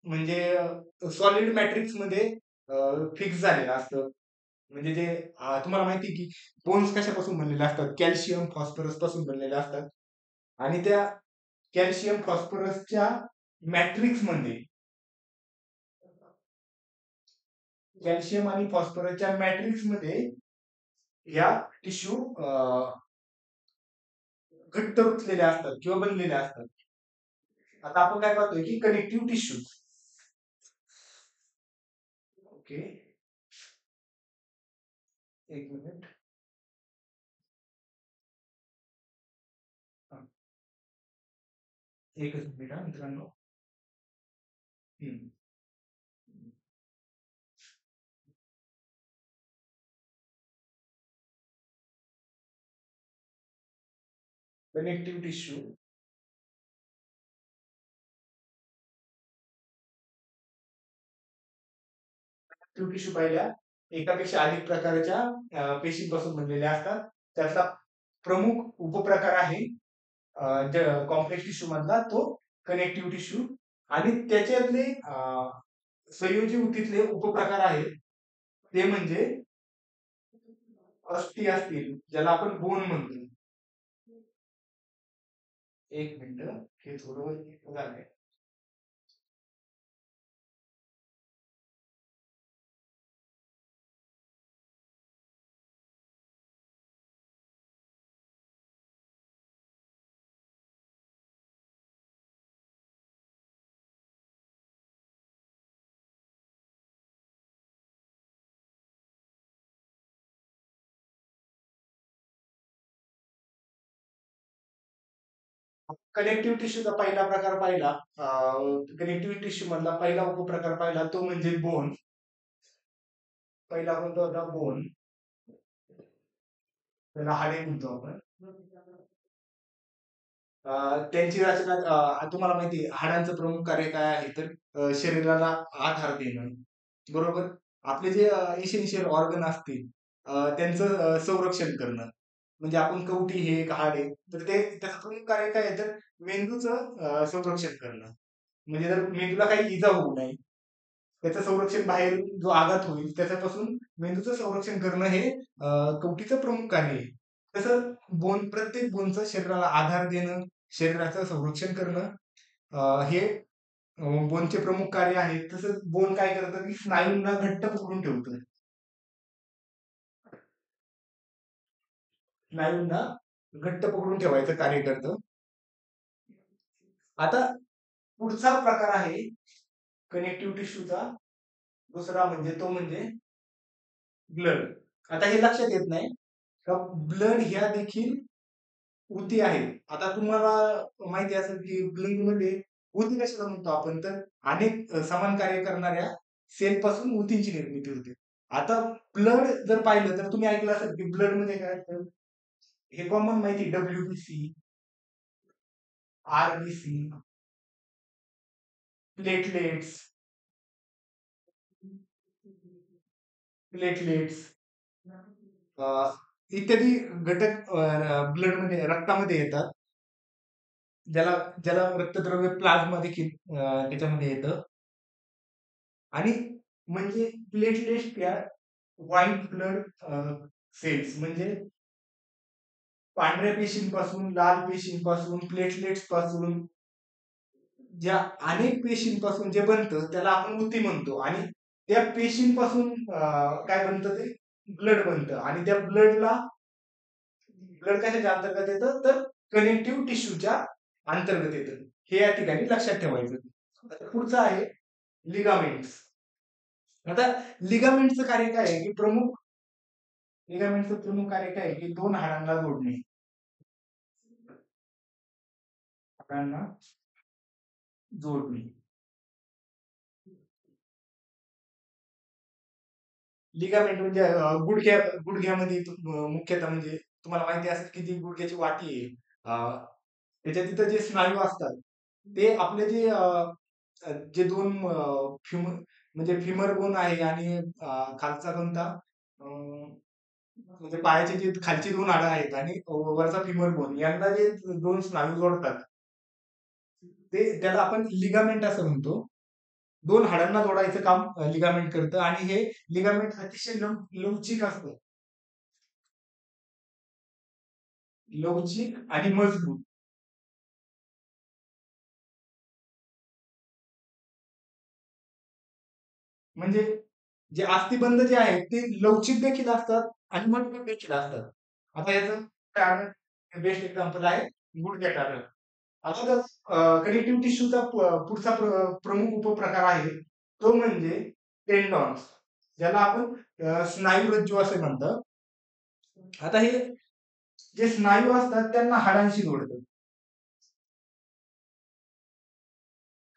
म्हणजे सॉलिड मॅट्रिक्स मध्ये फिक्स झालेलं असतं. म्हणजे जे तुम्हाला माहिती आहे की बोन्स कशापासून बनलेले असतात? कॅल्शियम, फॉस्फरस पासून बनलेले असतात आणि त्या कॅल्शियम, फॉस्फरसच्या मॅट्रिक्समध्ये कॅल्शियम आणि फॉस्फरसच्या मॅट्रिक्समध्ये ह्या टिश्यू घट्ट रुतलेल्या असतात किंवा बनलेल्या असतात. आता आपण काय पाहतोय की कनेक्टिव्ह टिश्यू. ओके, एक मिनिट. हा, एकच मिनिट हा मित्रांनो. कनेक्टिव्ह टिश्यू टिश्यू पाहिल्या एकापेक्षा अधिक प्रकारच्या पेशींपासून बनलेल्या असतात. त्यातला प्रमुख उपप्रकार आहे कॉम्प्लेक्स टिश्यू मधला तो कनेक्टिव्ह टिश्यू आणि त्याच्यातले संयोजी ऊतीतले उपप्रकार आहेत ते म्हणजे अस्थी असतील ज्याला आपण बोन म्हणतो. एक मिनिट, हे थोडं झालंय. कनेक्टिव्ह टिश्यूचा पहिला प्रकार पाहिला, कनेक्टिव्ह टिश्यू मधला पहिला उपप्रकार पाहिला तो म्हणजे बोन. पहिला कोणता होता? बोन. त्याला हाडे म्हणतो आपण. त्यांची रचना तुम्हाला माहिती आहे हाडांचं प्रमुख कार्य काय आहे तर शरीराला आधार देणं. बरोबर. आपले जे इसेन्शियल ऑर्गन असतील त्यांचं संरक्षण करणं. म्हणजे आपण कवटी हे एक हाड आहे तर ते त्याचं प्रमुख कार्य काय आहे तर मेंदूचं संरक्षण करणं. म्हणजे जर मेंदूला काही इजा होऊ नये, त्याचं संरक्षण बाहेर जो आघात होईल त्याच्यापासून मेंदूचं संरक्षण करणं हे कवटीचं प्रमुख कार्य आहे. तसं प्रत्येक बोनचं शरीराला आधार देणं, शरीराचं संरक्षण करणं हे बोनचे प्रमुख कार्य आहे. तसंच बोन काय करतं की स्नायूंना घट्ट पकडून ठेवतं. स्नायूंना घट्ट पकडून ठेवायचं कार्य करतं. आता पुढचा प्रकार आहे कनेक्टिव्ह टिश्यूचा दुसरा म्हणजे तो म्हणजे ब्लड. आता हे लक्षात येत नाही का ब्लड ह्या देखील ऊती आहेत. आता तुम्हाला माहिती असेल की ब्लड मध्ये ऊती कशाला म्हणतो आपण तर अनेक समान कार्य करणाऱ्या सेल पासून ऊतींची निर्मिती होते. आता ब्लड जर पाहिलं तर तुम्ही ऐकलं असेल की ब्लड मध्ये काय असतं? हे कॉमन माहिती WBC, RBC, प्लेटलेट्स, प्लेटलेट्स इत्यादी घटक ब्लड मध्ये रक्तामध्ये येतात. ज्याला ज्याला रक्तद्रव्य प्लाझ्मा देखील त्याच्यामध्ये येतं. आणि म्हणजे प्लेटलेट्स त्या व्हाईट ब्लड सेल्स म्हणजे पांढऱ्या पेशींपासून, लाल पेशींपासून, प्लेटलेट्स पासून, ज्या अनेक पेशींपासून जे बनतं त्याला आपण ऊती म्हणतो. आणि त्या पेशींपासून काय बनतं, ते ब्लड बनतं. आणि त्या ब्लडला ब्लड कशाच्या अंतर्गत येतं, तर कनेक्टिव्ह टिश्यूच्या अंतर्गत येतं. हे या ठिकाणी लक्षात ठेवायचं. आता पुढचं आहे लिगामेंट्स. आता लिगामेंटचं कार्य काय आहे, की लिगामेंटचं प्रमुख कार्य काय आहे, की दोन हाडांना जोडणे. हाडांना जोडणे. लिगामेंट म्हणजे गुडघ्यामध्ये मुख्यतः म्हणजे तुम्हाला माहिती असेल की जी गुडघ्याची वाटी आहे, त्याच्या तिथं जे स्नायू असतात ते आपले जे जे दोन म्हणजे फिमर बोन आहे आणि खालचा कोणता म्हणजे पायाचे जे खालची दोन हाडं आहेत आणि वरचा फिमर बोन यांना जे दोन स्नायू जोडतात ते त्याला आपण लिगामेंट असं म्हणतो. दोन हाडांना जोडायचं काम लिगामेंट करतं. आणि हे लिगामेंट अतिशय लवचिक असतं. लवचिक आणि मजबूत. म्हणजे जे अस्थिबंध जे आहेत ते लवचिक देखील असतात आणि मजबूत देखील असतात. आता याचं कारण बेस्ट एक्झाम्पल आहे गुडघ्या कारण. आता जर कनेक्टिव्ह टिश्यूचा पुढचा प्रमुख उपप्रकार आहे तो म्हणजे टेंडॉन्स, ज्याला आपण स्नायुरज्जू असे म्हणतात. आता हे जे स्नायू असतात त्यांना हाडांशी जोडतात.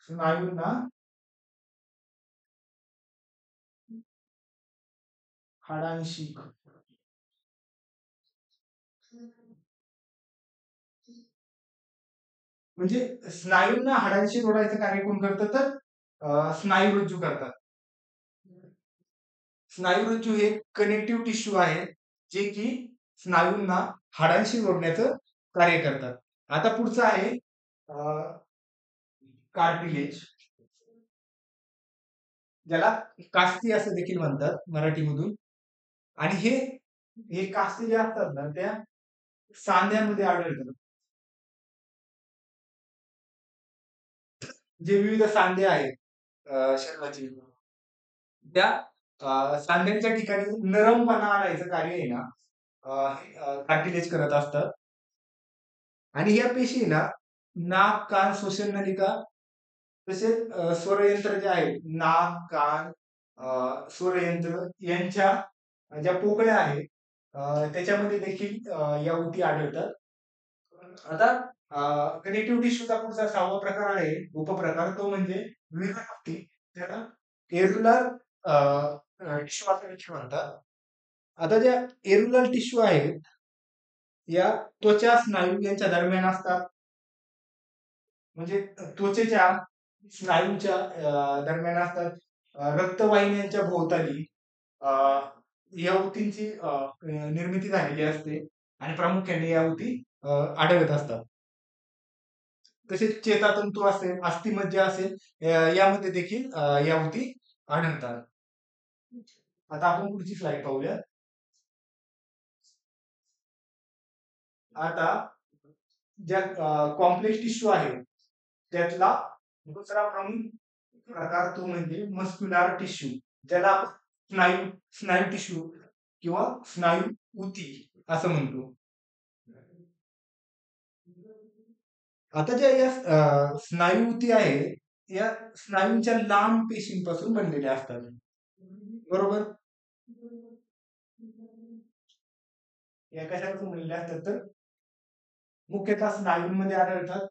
स्नायूंना हाडांशी म्हणजे स्नायूंना हाडांशी जोडायचं कार्य कोण करतं, तर स्नायुरज्जू करतात. स्नायुरज्जू हे कनेक्टिव्ह टिश्यू आहे जे की स्नायूंना हाडांशी जोडण्याचं कार्य करतात. आता पुढचं आहे कार्टिलेज, ज्याला कास्ती असं देखील म्हणतात मराठीमधून. आणि हे हे कास्ती जे असतात ना त्या सांध्यामध्ये आढळतात. जे विविध सांधे आहेत शरीराचे, त्या सांध्यांच्या ठिकाणी नरमपणा आणायचं कार्य आहे ना कार्टिलेज करत असतात. आणि या पेशी ना नाक, कान, श्वसन नलिका तसेच स्वरयंत्र जे आहेत, नाक, कान, स्वरयंत्र यांच्या ज्या पोकळ्या आहेत त्याच्यामध्ये देखील या ऊती आढळतात. आता कनेक्टिव्ह टिश्यूचा पुढचा 6वा प्रकार आहे, उपप्रकार, तो म्हणजे विरळ ऊती. त्याला एरुलर टिश्यू असं देखील म्हणतात. आता ज्या एरुलर टिश्यू आहेत या त्वचा स्नायू यांच्या दरम्यान असतात. म्हणजे त्वचेच्या स्नायूच्या दरम्यान असतात. रक्तवाहिन्यांच्या भोवताली अ, या ऊतींची निर्मिती झालेली असते आणि प्रामुख्याने या ऊती आढळत असतात. तसेच चेतातंतू असेल, अस्थिमज्जा असेल, यामध्ये देखील या ऊती आढळतात. आता आपण पुढची स्लाईड पाहूया. आता ज्या कॉम्प्लेक्स टिश्यू आहे त्यातला दुसरा प्रमुख प्रकार तो म्हणजे मस्क्युलर टिश्यू, ज्याला आपण स्नायू स्नायू टिश्यू किंवा स्नायू ऊती असं म्हणतो. आता ज्या या स्नायू ऊती आहे या स्नायूंच्या लांब पेशींपासून बनलेल्या असतात. बरोबर. या कशापासून बनलेल्या असतात, तर मुख्यतः स्नायूंमध्ये आढळतात.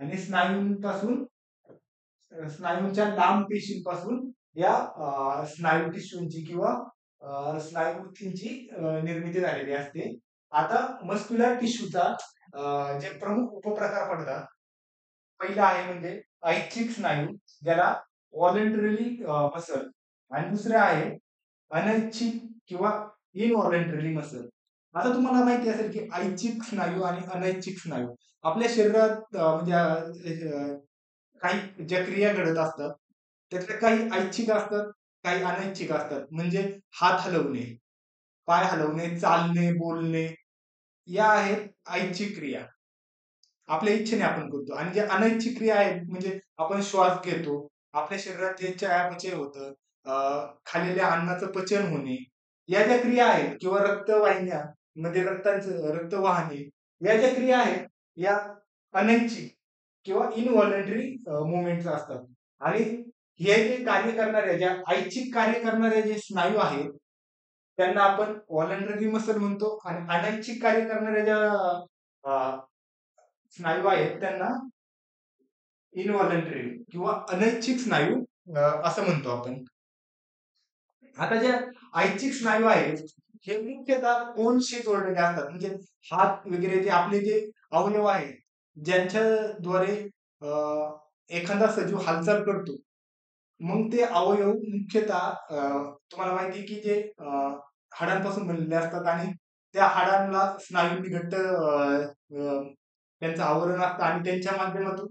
आणि स्नायूंच्या लांब पेशींपासून या स्नायू टिश्यूंची किंवा स्नायू ऊतींची निर्मिती झालेली असते. आता मस्क्युलर टिश्यूचा जे प्रमुख उपप्रकार पडतात, पहिला आहे म्हणजे ऐच्छिक स्नायू, ज्याला व्हॉलेंटरीली मसल. आणि दुसरे आहे अनैच्छिक किंवा इनव्हॉलेंटरी मसल. आता तुम्हाला माहिती असेल की ऐच्छिक स्नायू आणि अनैच्छिक स्नायू आपल्या शरीरात म्हणजे काही ज्या क्रिया घडत असतात त्यातले काही ऐच्छिक असतात, काही अनैच्छिक असतात. म्हणजे हात हलवणे, पाय हलवणे, चालणे, बोलणे या आहेत ऐच्छिक क्रिया. आपल्या इच्छेने आपण करतो. आणि जे अनैच्छिक क्रिया आहेत म्हणजे आपण श्वास घेतो, आपल्या शरीरात जे चयापचय होतं, खाल्लेल्या अन्नाचं पचन होणे, या ज्या क्रिया आहेत किंवा रक्तवाहिन्या मध्ये रक्त वाहणे, या ज्या क्रिया आहेत या अनैच्छिक किंवा इनव्हॉलंटरी मुवमेंट्स असतात. आणि हे जे कार्य करणाऱ्या ज्या ऐच्छिक कार्य करणारे जे स्नायू आहेत त्यांना आपण व्हॉलंटरी मसल म्हणतो, आणि अनैच्छिक कार्य करणाऱ्या ज्या स्नायू आहेत त्यांना इनव्हॉलंटरी किंवा अनैच्छिक स्नायू असं म्हणतो आपण. आता ज्या ऐच्छिक स्नायू आहेत हे मुख्यतः कोनशी जोडलेले असतात. म्हणजे हात वगैरे जे आपले जे अवयव आहेत ज्यांच्याद्वारे एखादा सजीव हालचाल करतो, मग ते अवयव मुख्यतः तुम्हाला माहिती की जे हाडांपासून बनलेले असतात आणि त्या हाडांना स्नायूंनी घट्ट त्यांचं आवरण असतं आणि त्यांच्या माध्यमातून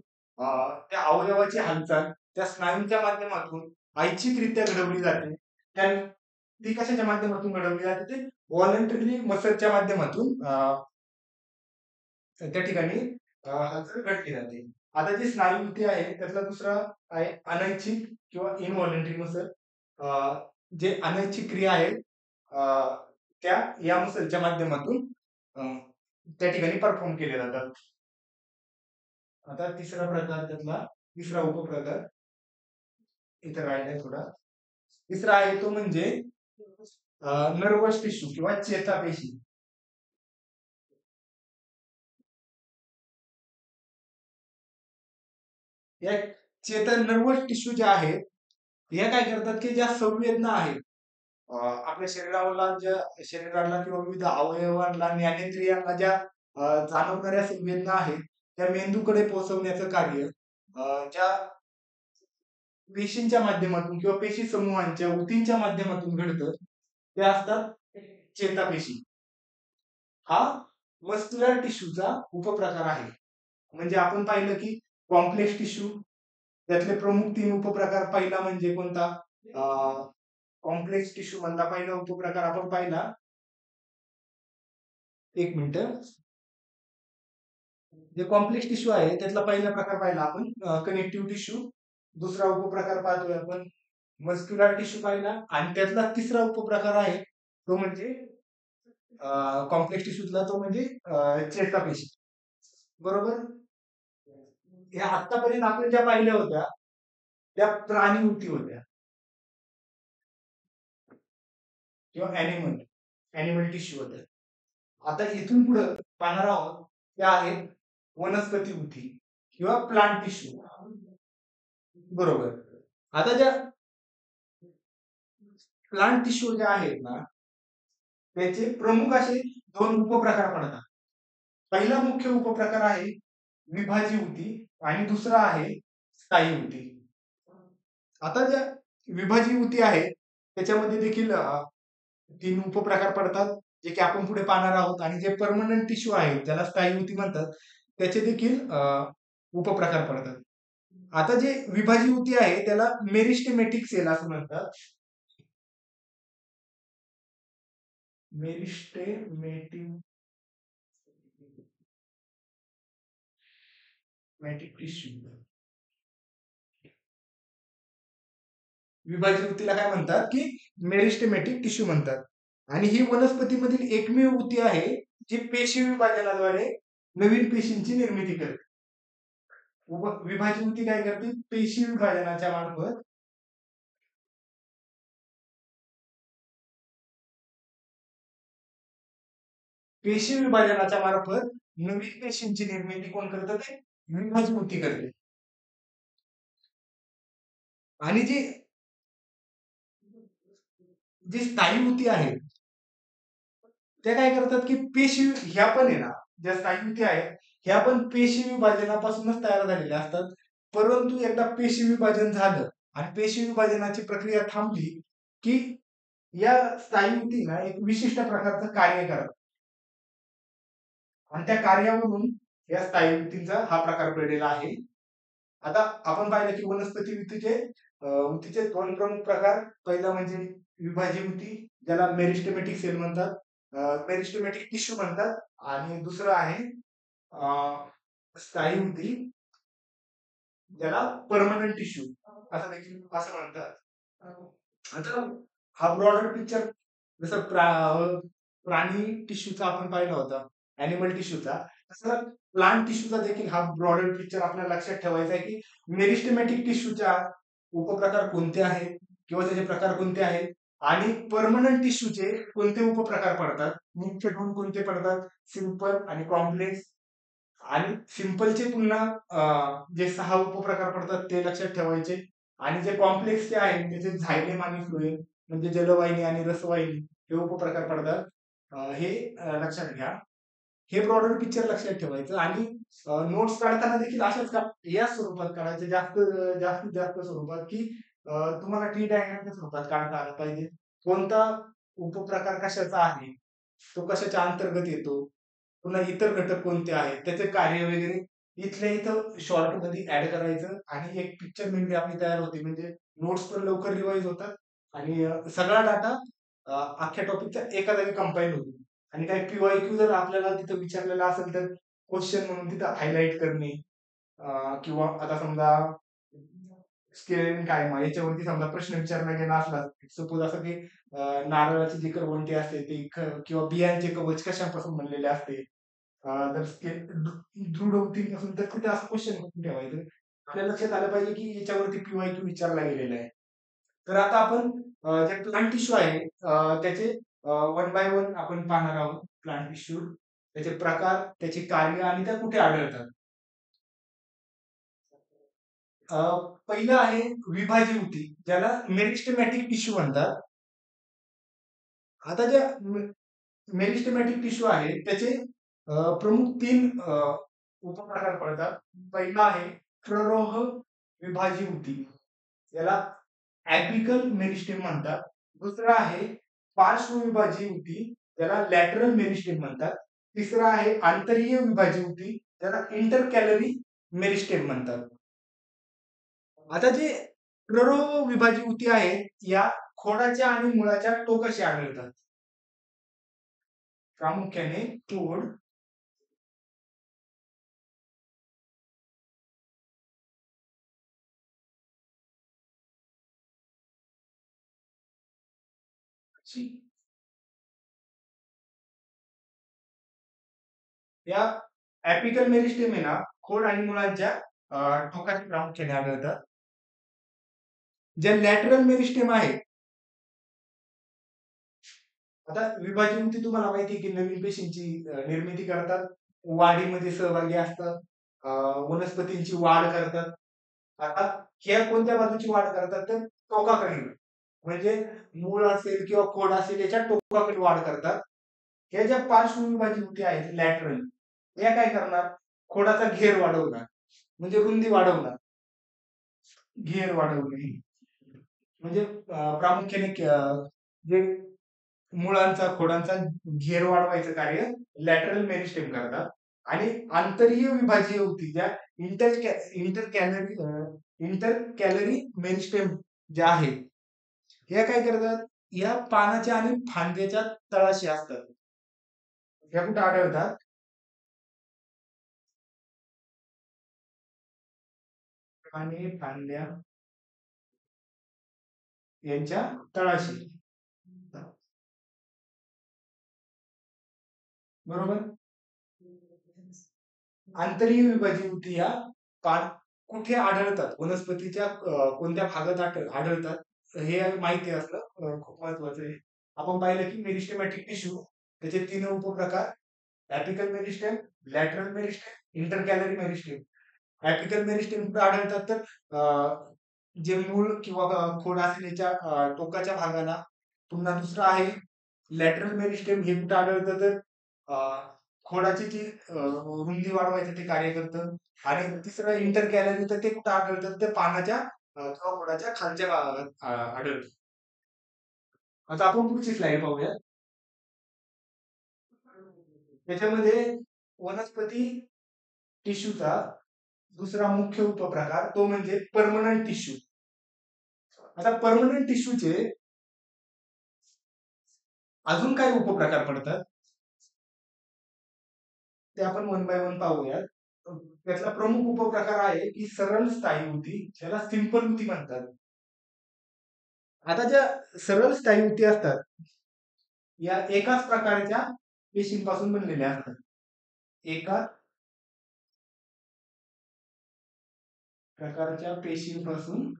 त्या अवयवाची हालचाल त्या स्नायूंच्या माध्यमातून ऐच्छिकरित्या घडवली जाते. त्या ती कशाच्या माध्यमातून घडवली जाते? ते व्हॉलंटरी मसलच्या माध्यमातून त्या ठिकाणी हालचाल घडली जाते. आता जी स्नायुयुक्ती आहे त्यातला दुसरा आहे अनैच्छिक किंवा इनव्हॉलंटरी मसल. जे अनैच्छिक क्रिया आहेत त्या या मसलच्या माध्यमातून त्या ठिकाणी परफॉर्म केले जातात. आता तिसरा प्रकार त्यातला तिसरा उपप्रकार इथं राहिलाय थोडा. तिसरा आहे तो म्हणजे नर्वस टिश्यू किंवा चेतापेशी. या चेतन नर्वस टिश्यू ज्या आहेत या काय करतात की ज्या संवेदना आहेत आपल्या शरीराला किंवा विविध अवयवांना ज्ञानेंद्रियांना ज्या जाणवणाऱ्या संवेदना आहेत त्या मेंदूकडे पोहोचवण्याचं कार्य ज्या पेशींच्या माध्यमातून किंवा पेशी समूहांच्या ऊतींच्या माध्यमातून घडतं ते असतात चेतापेशी. हा मस्क्युलर टिश्यूचा उपप्रकार आहे. म्हणजे आपण पाहिलं की कॉम्प्लेक्स टिश्यू त्यातले प्रमुख 3 उपप्रकार. पहिला म्हणजे कोणता? कॉम्प्लेक्स टिश्यू मधला पहिला उपप्रकार आपण पाहिला, एक मिनिट. जे कॉम्प्लेक्स टिश्यू आहे त्यातला पहिला प्रकार पाहिला आपण कनेक्टिव्ह टिश्यू. दुसरा उपप्रकार पाहतोय आपण मस्क्युलर टिश्यू पाहिला, आणि त्यातला तिसरा उपप्रकार आहे तो म्हणजे कॉम्प्लेक्स टिश्यूतला तो म्हणजे चेतापेशी. बरोबर. या आतापर्यंत आपण ज्या पाहिल्या होत्या त्या प्राणीमुखी होत्या किंवा ऍनिमल टिश्यू होत्या. आता इथून पुढे पाहणार आहोत त्या आहेत वनस्पती ऊती किंवा प्लांट टिश्यू. बरोबर. आता ज्या प्लांट टिश्यू ज्या आहेत ना त्याचे प्रमुख असे 2 उपप्रकार पडतात. पहिला मुख्य उपप्रकार आहे विभाजी ऊती आणि दुसरा आहे स्थायी ऊती. आता ज्या विभाजी ऊती आहेत त्याच्यामध्ये देखील 3 उपप्रकार पडतात जे की आपण पुढे पाहणार आहोत, आणि जे परमनंट टिश्यू आहेत ज्याला स्थायी ऊती म्हणतात त्याचे देखील उपप्रकार पडतात. आता जे विभाजी ऊती आहे त्याला मेरिस्टेमेटिक सेल असं म्हणतात. Meristematic tissue. विभाजी ऊतीला काय म्हणतात की मेरिस्टेमेटिक टिश्यू म्हणतात. आणि ही वनस्पतीमधील एकमेव ऊती आहे जी पेशी विभाजनाद्वारे नवीन पेशींची निर्मिती करते. विभाजी ऊती काय करते? पेशी विभाजनाच्या मार्फत नवीन पेशींची निर्मिती कोण करतं? ते विभाजी ऊती करते. आणि जी स्थायी ऊती आहेत त्या काय करतात की पेशी ह्या पण आहे ना ज्या स्थायी ऊती आहेत ह्या पण पेशी विभाजनापासूनच तयार झालेल्या असतात. परंतु एकदा पेशी विभाजन झालं आणि पेशी विभाजनाची प्रक्रिया थांबली की या स्थायी ऊती ना एक विशिष्ट प्रकारचं कार्य करतात, आणि त्या कार्यावरून या स्थायी ऊतींचा हा प्रकार पडलेला आहे. आता आपण पाहिलं की वनस्पती ऊतीचे ऊतीचे दोन प्रमुख प्रकार. पहिला म्हणजे विभाजी ऊती, ज्याला मेरिस्टेमॅटिक सेल म्हणतात, मेरिस्टेमॅटिक टिश्यू म्हणतात. आणि दुसरं आहे स्थायी ऊती, ज्याला परमनंट टिश्यू असं देखील असं म्हणतात. आता हा ब्रॉडर पिक्चर, जसं प्राणी टिश्यूचा आपण पाहिला होता, अॅनिमल टिश्यूचा, तसं प्लांट टिश्यूचा देखील हा ब्रॉडर पिक्चर आपल्याला लक्षात ठेवायचा आहे की मेरिस्टेमॅटिक टिश्यूच्या उपप्रकार कोणते आहेत किंवा त्याचे प्रकार कोणते आहेत आणि परमनंट टिश्यूचे कोणते उपप्रकार पडतात, मुख्य दोन कोणते पडतात, सिंपल आणि कॉम्प्लेक्स. आणि सिंपलचे पुन्हा जे 6 उपप्रकार पडतात ते लक्षात ठेवायचे. आणि जे कॉम्प्लेक्सचे आहेत त्याचे झायलेम आणि फ्लोएम म्हणजे जलवाहिनी आणि रसवाहिनी हे उपप्रकार पडतात. हे लक्षात घ्या. हे ब्रॉडर पिक्चर लक्षात ठेवायचं. आणि नोट्स काढताना देखील अशाच या स्वरूपात काढायचे, जास्तीत जास्त स्वरूपात, की तुम्हाला टी डायग्रामच्या स्वरूपात काढता आलं पाहिजे. कोणता उपप्रकार कशाचा आहे, तो कशाच्या अंतर्गत येतो, पुन्हा इतर घटक कोणते आहेत, त्याचे कार्य वगैरे इथल्या इथं शॉर्ट मध्ये ऍड करायचं. आणि एक पिक्चर मेमरी आपली तयार होते, म्हणजे नोट्स पण लवकर रिवाइज होतात आणि सगळा डाटा अख्ख्या टॉपिकचा एका जागी कंपाईल होतो. आणि काही पीवायक्यू जर आपल्याला तिथं विचारलेला असेल तर क्वेश्चन म्हणून तिथं हायलाइट करणे, किंवा आता समजा स्केल काय मग याच्यावरती समजा प्रश्न विचारला गेला असला, सपोज असं की नारळाची जी करवंटी असते ती किंवा बियांचे कवच कशापासून बनलेले असते, तर स्केल दृढ होतील असेल तर तिथे असं क्वेश्चन ठेवायचं. आपल्या लक्षात आलं पाहिजे की याच्यावरती पीवायक्यू विचारला गेलेला आहे. तर आता आपण जे प्लांट टिश्यू आहे त्याचे वन बाय वन आपण पाहणार आहोत. प्लांट टिश्यू, त्याचे प्रकार, त्याची कार्य आणि त्या कुठे आढळतात. अ, पहिलं आहे विभाजी ऊती, ज्याला मेरिस्टेमॅटिक टिश्यू म्हणतात. आता जे मेरिस्टेमॅटिक टिश्यू आहे त्याचे प्रमुख 3 उपप्रकार पडतात. पहिला आहे प्ररोह विभाजी ऊती, याला ॲपिकल मेरिस्टेम म्हणतात. दुसरा आहे पार्श्वविभाजी ऊती, त्याला लॅटरल मेरिस्टेम म्हणतात. तिसरा आहे आंतरीय विभाजी ऊती, त्याला इंटरकॅलरी मेरिस्टेम म्हणतात. आता जे प्ररोह विभाजी ऊती आहेत या खोडाच्या आणि मुळाच्या टोकाशी आढळतात. प्रामुख्याने खोड या ॲपिकल मेरिस्टेम आहे ना, खोड आणि मुळाच्या टोकाशी प्रामुख्याने आढळतात. ज्या लॅटरल मेरिस्टेम आहे, आता विभाजी ऊती तुम्हाला माहिती आहे की नवीन पेशींची निर्मिती करतात, वाढीमध्ये सहभागी असतात, वनस्पतींची वाढ करतात. आता ह्या कोणत्या बाजूची वाढ करतात तर टोकाकडे, म्हणजे मूळ असेल किंवा खोड असेल याच्या टोकाकडे वाढ करतात. ह्या ज्या पार्श्वविभाजी ऊती आहेत लॅटरल, या काय करणार, खोडाचा घेर वाढवणार, म्हणजे रुंदी वाढवणार, घेर वाढवणे, म्हणजे प्रामुख्याने जे मुळांचा खोडांचा घेर वाढवायचं कार्य लॅटरल मेरिस्टेम करतात. आणि आंतरीय विभाजीय ऊती ज्या inter inter calorie inter calorie meristem ज्या आहेत, ह्या काय करतात, या पानाच्या आणि फांद्याच्या तळाशी असतात. ह्या कुठे आढळतात, आणि फांद्या यांच्या तळाशी, बरोबर. आंतरीय विभाजीय ऊती या पान कुठे आढळतात, वनस्पतीच्या कोणत्या भागात आढळतात हे माहिती असणं खूप महत्वाचं आहे. आपण पाहिलं की मेरिस्टेमॅटिक टिश्यू, त्याचे 3 उपप्रकार, apical meristem, lateral meristem, intercalary meristem. Apical meristem कुठे आढळतात तर जे मूळ किंवा खोड असेल त्याच्या टोकाच्या भागाला. पुन्हा दुसरं आहे लॅटरल मेरिस्टेम, हे कुठे आढळतं तर खोडाची जी रुंदी वाढवायचं ते कार्य करतं. आणि तिसरं इंटर कॅलरी, तर ते कुठं आढळतं ते पानाच्या किंवा खोडाच्या खालच्या भागात आढळतं. आता आपण पुढची स्लाइड पाहूया. त्याच्यामध्ये वनस्पती टिश्यूचा दुसरा मुख्य उपप्रकार तो म्हणजे परमनंट टिश्यू. आता परमनंट टिश्यूचे अजून काय उपप्रकार पडतात ते आपण वन बाय वन पाहूयात. त्यातला प्रमुख उपप्रकार आहे की सरळ स्थायी ऊती, ज्याला सिंपल ऊती म्हणतात. आता ज्या सरळ स्थायी ऊती असतात या एकाच प्रकारच्या पेशींपासून बनलेल्या असतात. एका प्रकारच्या पेशींपासून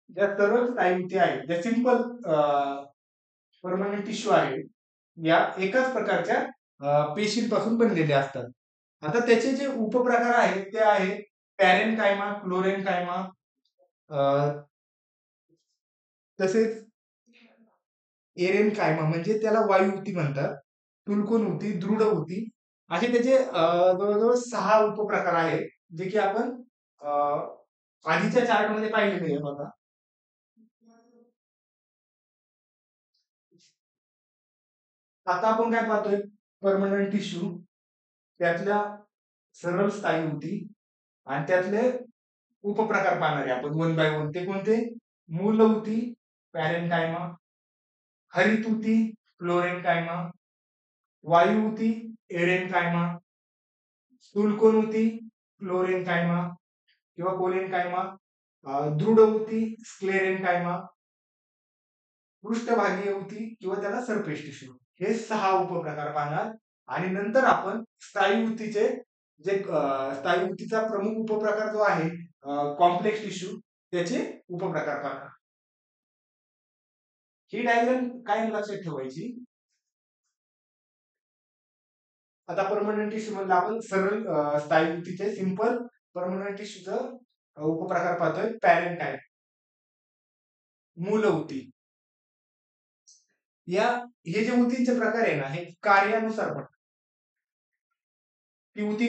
ज्या सरळ स्थायी ऊती आहेत, ज्या सिंपल परमनंट टिश्यू आहे, या एकाच प्रकारच्या पेशींपासून बनलेले असतात. आता त्याचे जे उपप्रकार आहेत ते आहे पॅरेनकायमा, क्लोरेनकायमा, तसेच एरेनकायमा म्हणजे त्याला वायुऊती म्हणतात, तुलकोन ऊती, दृढ ऊती, असे त्याचे जवळजवळ 6 उपप्रकार आहेत, जे की आपण आधीच्या चार्टमध्ये पाहिलेले आहे बघा. आता आपण काय पाहतोय, परमनंट टिश्यू, त्यातल्या सरळ स्थायी ऊती आणि त्यातले उपप्रकार पाहणार आहे आपण वन बाय वन. ते कोणते? मूल ऊती, पॅरेनकायमा, हरित ऊती, क्लोरेनकायमा, वायू ऊती, एरेनकायमा, स्थूलकोन ऊती, क्लोरेनकायमा किंवा कोलेनकायमा, दृढ ऊती, स्क्लेरेनकायमा, पृष्ठभागीय ऊती किंवा त्याला सरफेस टिश्यू, हे 6 उपप्रकार पाहणार. आणि नंतर आपण स्थायी ऊतीचे जे स्थायी ऊतीचा प्रमुख उपप्रकार जो आहे कॉम्प्लेक्स टिश्यू, त्याचे उपप्रकार पाहणार. ही डायग्राम काय लक्षात ठेवायची, आता परमनंट टिश्यू म्हणजे आपण सरळ स्थायी ऊतीचे सिंपल परमनंट टिश्यूचं उपप्रकार पाहतोय पॅरेनकायमा, मूल ऊती. या हे जे ऊतींचे प्रकार आहे ना, हे कार्यानुसार पडतात. ती ऊती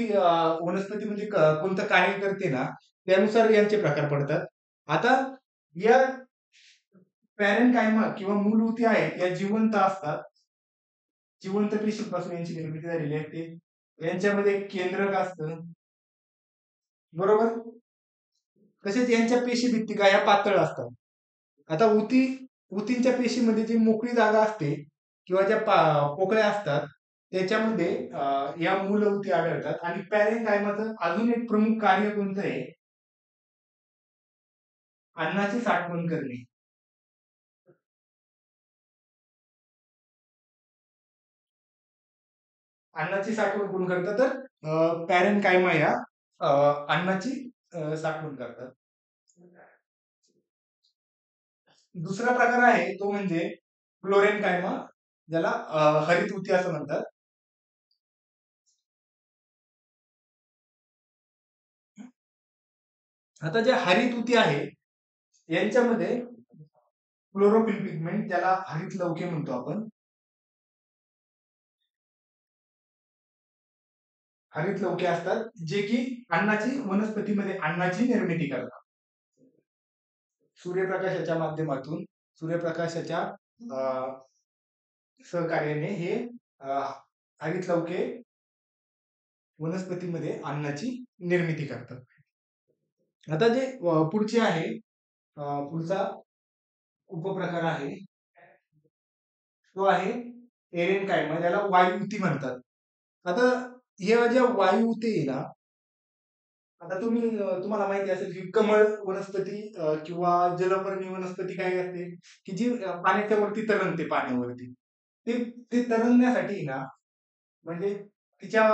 वनस्पतीमध्ये कोणतं कार्य करते ना, त्यानुसार यांचे प्रकार पडतात. आता या पॅरेनकायमा किंवा मूल ऊती आहेत, या जिवंत असतात. जिवंत पेशींपासून यांची निर्मिती झालेली असते. यांच्यामध्ये एक केंद्रक असतं, बरोबर. तसेच यांच्या पेशी भित्तिका या पातळ असतात. आता ऊतींच्या पेशीमध्ये जी मोकळी जागा असते किंवा ज्या पोकळ्या असतात, त्याच्यामध्ये या मूल ऊती आढळतात. आणि पॅरेनकायमाचं अजून एक प्रमुख कार्य कोणतं आहे, अन्नाची साठवण करणे. अन्नाची साठवण कोण करतात, तर पॅरेनकायमा या अन्नाची साठवण करतात. दुसरा प्रकार आहे तो म्हणजे क्लोरेनकायमा, ज्याला हरित ऊती असं म्हणतात. आता ज्या हरित ऊती आहे यांच्यामध्ये क्लोरोफिल पिगमेंट, त्याला हरित लवके म्हणतो आपण, हरित लवके असतात, जे की वनस्पतीमध्ये अन्नाची निर्मिती करतात. सूर्यप्रकाशाच्या माध्यमातून, सूर्यप्रकाशाच्या सहकार्याने हे हरित लवके वनस्पतीमध्ये अन्नाची निर्मिती करतात. आता जे पुढचे आहे, पुढचा उपप्रकार आहे तो आहे एरेनकायमा, ज्याला वायुऊती म्हणतात. आता हे ज्या वायुऊती आहे ना, आता तुम्हाला माहिती असेल की कमळ वनस्पती किंवा जलपर्णी वनस्पती काय असते की जी पाण्याच्या वरती तरंगते, पाण्यावरती. ते तरंगण्यासाठी ना, म्हणजे तिच्या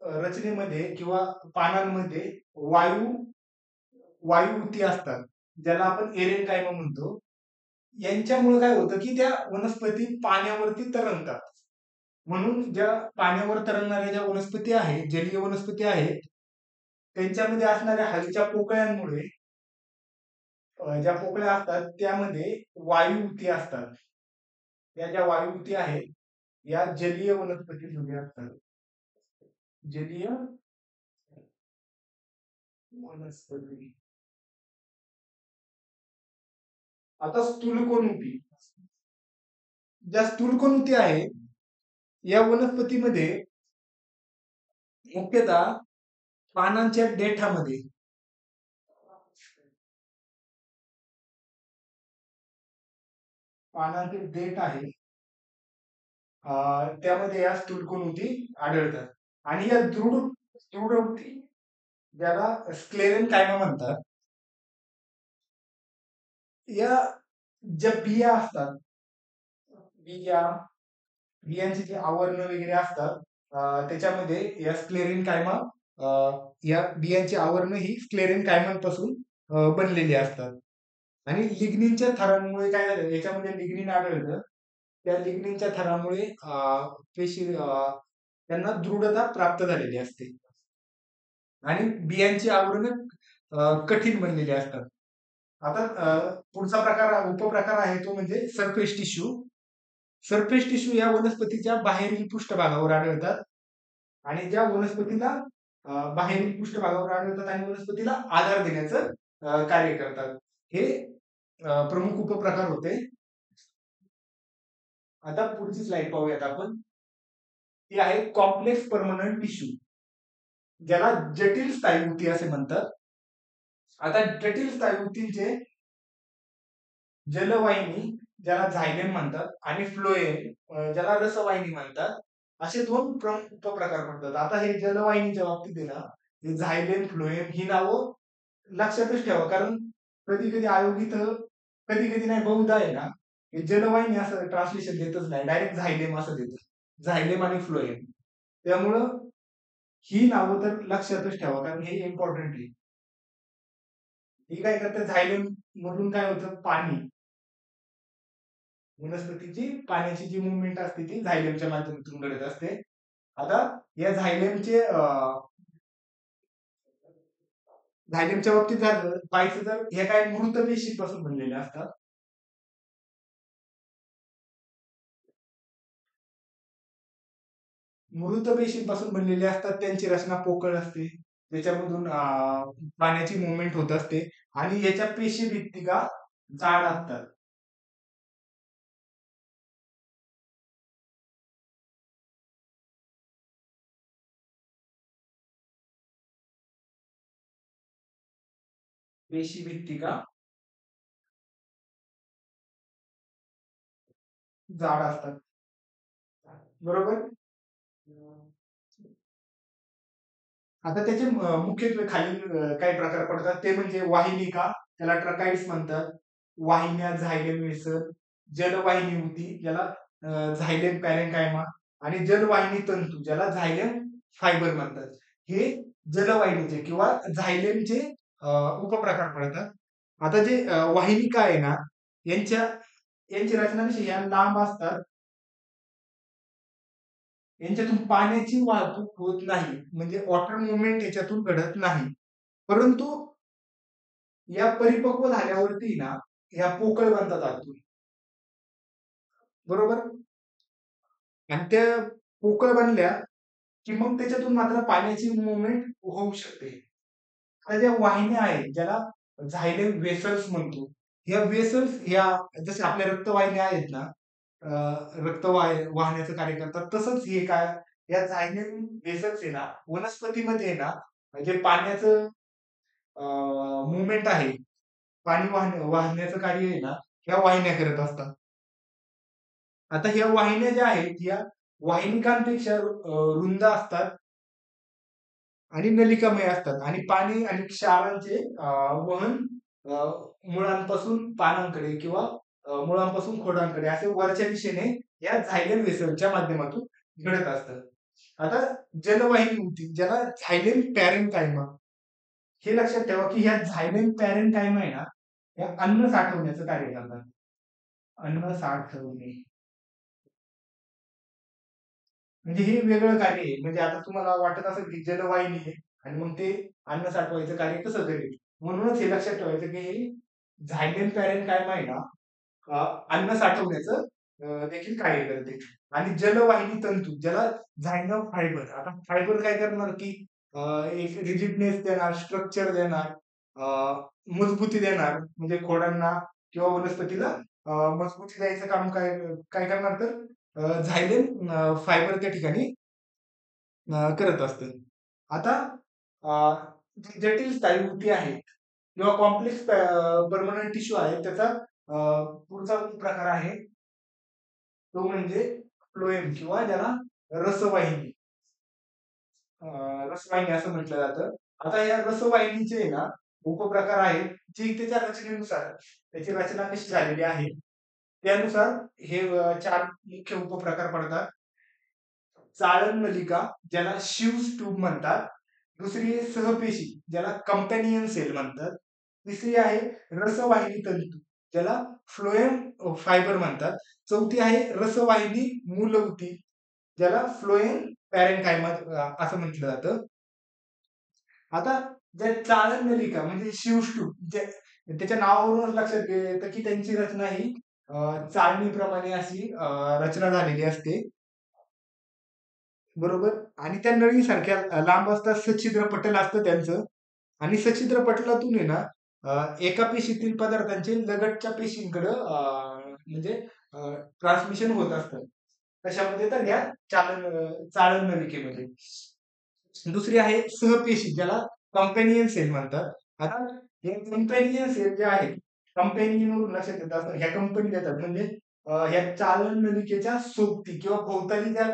रचनेमध्ये किंवा पानांमध्ये वायुऊती असतात, ज्याला आपण एरेनकायमा म्हणतो. यांच्यामुळे काय होतं की त्या वनस्पती पाण्यावरती तरंगतात. म्हणून ज्या पाण्यावर तरंगणाऱ्या ज्या वनस्पती आहेत, जलीय वनस्पती आहेत, त्यांच्यामध्ये असणाऱ्या हलक्या पोकळ्यांमुळे ज्या पोकळ्या असतात त्यामध्ये वायुऊती असतात. या ज्या वायुऊती आहेत या जलीय वनस्पतीमध्ये असतात. जलीय वनस्पती. आता स्थूलकोन ऊती, ज्या स्थूलकोन ऊती आहेत या वनस्पतीमध्ये मुख्यतः पानांच्या देठामध्ये पानांचे देठ आहे त्यामध्ये या स्थूलकोनऊती आढळतात आणि या दृढ दृढ ऊती ज्याला स्क्लेरन कायमा म्हणतात. या ज्या बिया असतात बिया बियांचे जे आवरण वगैरे असतात त्याच्यामध्ये या स्क्लेरिन कायमा या बियांची आवरण ही स्क्लेरिन कायमांपासून बनलेली असतात आणि लिग्निनच्या थरांमुळे काय झालं याच्यामध्ये लिग्निन आढळलं. त्या लिग्निनच्या थरामुळे पेशी त्यांना दृढता प्राप्त झालेली असते आणि बियांची आवरण कठीण बनलेली असतात. आता पुढचा प्रकार उपप्रकार आहे तो म्हणजे सरफेस टिश्यू. सरफेस टिश्यू या वनस्पतीच्या बाहेरील पृष्ठभागावर आढळतात आणि ज्या वनस्पतीला बाहेरील पृष्ठभागावर आढळतात आणि वनस्पतीला आधार देण्याचं कार्य करतात. हे प्रमुख उपप्रकार होते. आता पुढची स्लाइड पाहूयात आपण. ती आहे कॉम्प्लेक्स परमनंट टिश्यू ज्याला जटिल स्थायू असे म्हणतात. आता जटिल स्थायू जलवाहिनी ज्याला झायलेम म्हणतात आणि फ्लोएम ज्याला रसवाहिनी म्हणतात असे दोन प्रमुख उपप्रकार पडतात. आता हे जलवाहिनीच्या बाबतीत आहे ना हे झायलेम फ्लोएम ही नावं लक्षातच ठेवा कारण कधी कधी आयोगित कधी कधी नाही बहुधा आहे ना हे जलवाहिनी असं ट्रान्सलेशन देतच नाही डायरेक्ट झायलेम असं देतं झायलेम आणि फ्लोएम. त्यामुळं ही नावं तर लक्षातच ठेवा कारण हे इम्पॉर्टंट आहे. ही काय करते झायलेम मधून काय होतं पाणी वनस्पतीची पाण्याची जी मुवमेंट असते ती झायलेमच्या माध्यमातून घडत असते. आता या झायलेमच्या बाबतीत झालं पाहायचं तर हे काय मृत पेशीपासून बनलेले असतात. मृत पेशींपासून बनलेले असतात त्यांची रचना पोकळ असते त्याच्यामधून पाण्याची मुवमेंट होत असते आणि याच्या पेशी भित्तिका जाड असतात. पेशी भित्तिका जाड असतात बरोबर. आता त्याचे मुख्यत्वे खालील काही प्रकार पडतात ते म्हणजे वाहिनिका त्याला ट्रकाइड्स म्हणतात. वाहिन्या झायलेम वेसल जलवाहिनी होती ज्याला झायलेम पॅरेंकायमा आणि जलवाहिनी तंतू ज्याला झायलेम फायबर म्हणतात. हे जलवाहिनीचे किंवा झायलेमचे उपप्रकार पडतात. आता जे वाहिनिका आहे ना यांची रचना कशी या लांब असतात. यांच्यातून पाण्याची वाहतूक होत नाही म्हणजे वॉटर मुवमेंट याच्यातून घडत नाही परंतु या परिपक्व झाल्यावरती ना ह्या पोकळ बनतात आतून बरोबर आणि त्या पोकळ बनल्या की मग त्याच्यातून मात्र पाण्याची मुवमेंट होऊ शकते. आता ज्या वाहिन्या आहेत ज्याला झायलेम वेसल्स म्हणतो या वेसल्स या जसे आपल्या रक्तवाहिन्या आहेत ना रक्त वाहण्याचं कार्य करतात तसंच हे काय या झायलेम वेसल्स आहे ना वनस्पतीमध्ये आहे ना जे पाण्याचं मुवमेंट आहे पाणी वाहण्याचं कार्य आहे ना ह्या वाहिन्या करत असतात. आता ह्या वाहिन्या ज्या आहेत या वाहिनिकांपेक्षा रुंद असतात आणि नलिकामय असतात आणि पाणी आणि क्षारांचे वहन मुळांपासून पानांकडे किंवा मुळांपासून खोडांकडे असे वरच्या दिशेने या झायलेम वेसलच्या माध्यमातून घडत असतं. आता जलवाहिनी होती ज्याला झायलेम पॅरेंकायमा हे लक्षात ठेवा की ह्या झायलेम पॅरेंकायमा आहे ना या अन्न साठवण्याचं कार्य करतात. अन्न साठवणे म्हणजे हे वेगळं कार्य आहे म्हणजे आता तुम्हाला वाटत असेल की जलवाहिनी आहे आणि मग ते अन्न साठवायचं कार्य कसं करेल म्हणूनच हे लक्षात ठेवायचं की हे झायलेम पॅरेंकायमा आहे ना अन्न साठवण्याचं देखील कार्य करते आणि जलवाहिनी तंतू ज्याला झायलम फायबर आता फायबर काय करणार की एक रिजिडनेस देणार स्ट्रक्चर देणार मजबूती देणार म्हणजे खोडांना किंवा वनस्पतीला मजबूती द्यायचं काम काय काय करणार तर झायलेम फायबर त्या ठिकाणी करत असतं. आता जी जटिल स्थायू ऊती आहे किंवा कॉम्प्लेक्स परमनंट टिश्यू आहे त्याचा पुढचा प्रकार आहे तो म्हणजे फ्लोएम किंवा ज्याला रसवाहिनी रसवाहिनी असं म्हटलं जातं. आता या रसवाहिनीचे आहे ना उपप्रकार आहेत जी त्याच्या रचनेनुसार त्याची रचना कशी झालेली आहे त्यानुसार हे चार मुख्य उपप्रकार पडतात. चाळण नलिका ज्याला शिव्स ट्यूब म्हणतात. दुसरी आहे सहपेशी ज्याला कंपॅनियन सेल म्हणतात. तिसरी आहे रसवाहिनी तंतू ज्याला फ्लोएम फायबर म्हणतात. चौथी आहे रसवाहिनी मूलऊती ज्याला फ्लोएम पॅरेन्काइमा असं म्हटलं जातं. आता ज्या चाळण नलिका म्हणजे शिव्स ट्यूब त्याच्या नावावरूनच लक्षात येतं की त्यांची रचना ही चाळणीप्रमाणे अशी रचना झालेली असते. बरोबर आणि त्या नळीसारख्या लांब असतात सच्छिद्र पटल असतं त्यांचं आणि सच्छिद्र पटलातून आहे ना एका पेशीतील पदार्थांचे लगतच्या पेशींकडं म्हणजे ट्रान्समिशन होत असतं. कशामध्ये तर ह्या चाळण नलिकेमध्ये. दुसरी आहे सहपेशी ज्याला कंपॅनियन सेल म्हणतात. आता हे कंपॅनियन सेल जे आहेत कंपॅनियन लक्षात येत असतात ह्या कंपनी देतात म्हणजे ह्या चालन नलिकेच्या सोबती किंवा भोवताली ज्या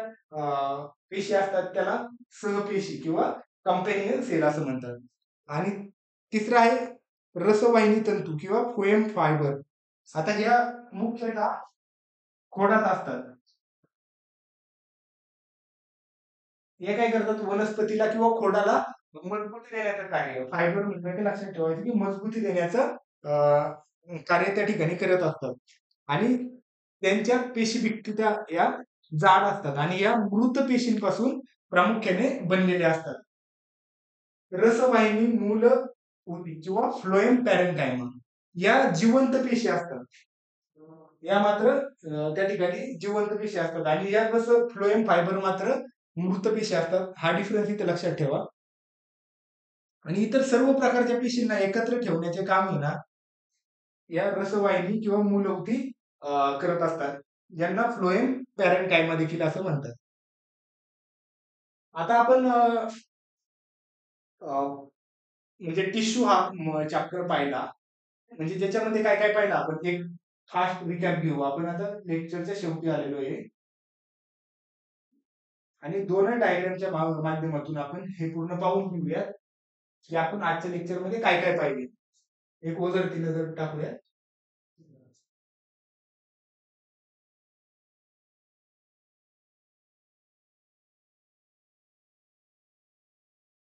पेशी असतात त्याला सहपेशी किंवा कंपॅनियन सेल असं म्हणतात. आणि तिसरं आहे रसवाहिनी तंतू किंवा फ्लोएम फायबर. आता ह्या मुख्यतः खोडात असतात. हे काय करतात वनस्पतीला किंवा खोडाला मजबूती देण्याचं कार्य फायबर म्हटलं की लक्षात ठेवायचं की मजबूती देण्याचं कार्य त्या ठिकाणी करत असतात आणि त्यांच्या पेशी त्या या जाड असतात आणि या मृत पेशींपासून प्रामुख्याने बनलेले असतात. रसवाहिनी मूल ऊती किंवा फ्लोएम पॅरेन्काइमा या जिवंत पेशी असतात. या मात्र त्या ठिकाणी जिवंत पेशी असतात आणि या कसं फ्लोएम फायबर मात्र मृत पेशी असतात. हा डिफरन्स इथे लक्षात ठेवा. आणि इतर सर्व प्रकारच्या पेशींना एकत्र ठेवण्याचे काम आहे ना या रसवाहिनी किंवा मूलऊती करत असतात. ज्यांना फ्लोएम पॅरेन्काइमा देखील असं म्हणतात. आता आपण म्हणजे टिश्यू हा चॅप्टर पाहिला म्हणजे ज्याच्यामध्ये काय काय पाहिलं आपण एक फास्ट रिकॅप घेऊ. आपण आता लेक्चरच्या शेवटी आलेलो आहे आणि दोन डायग्रामच्या माध्यमातून आपण हे पूर्ण पाहून घेऊयात की आपण आजच्या लेक्चर मध्ये काय काय पाहिले. एक ओझरती नजर टाकूया.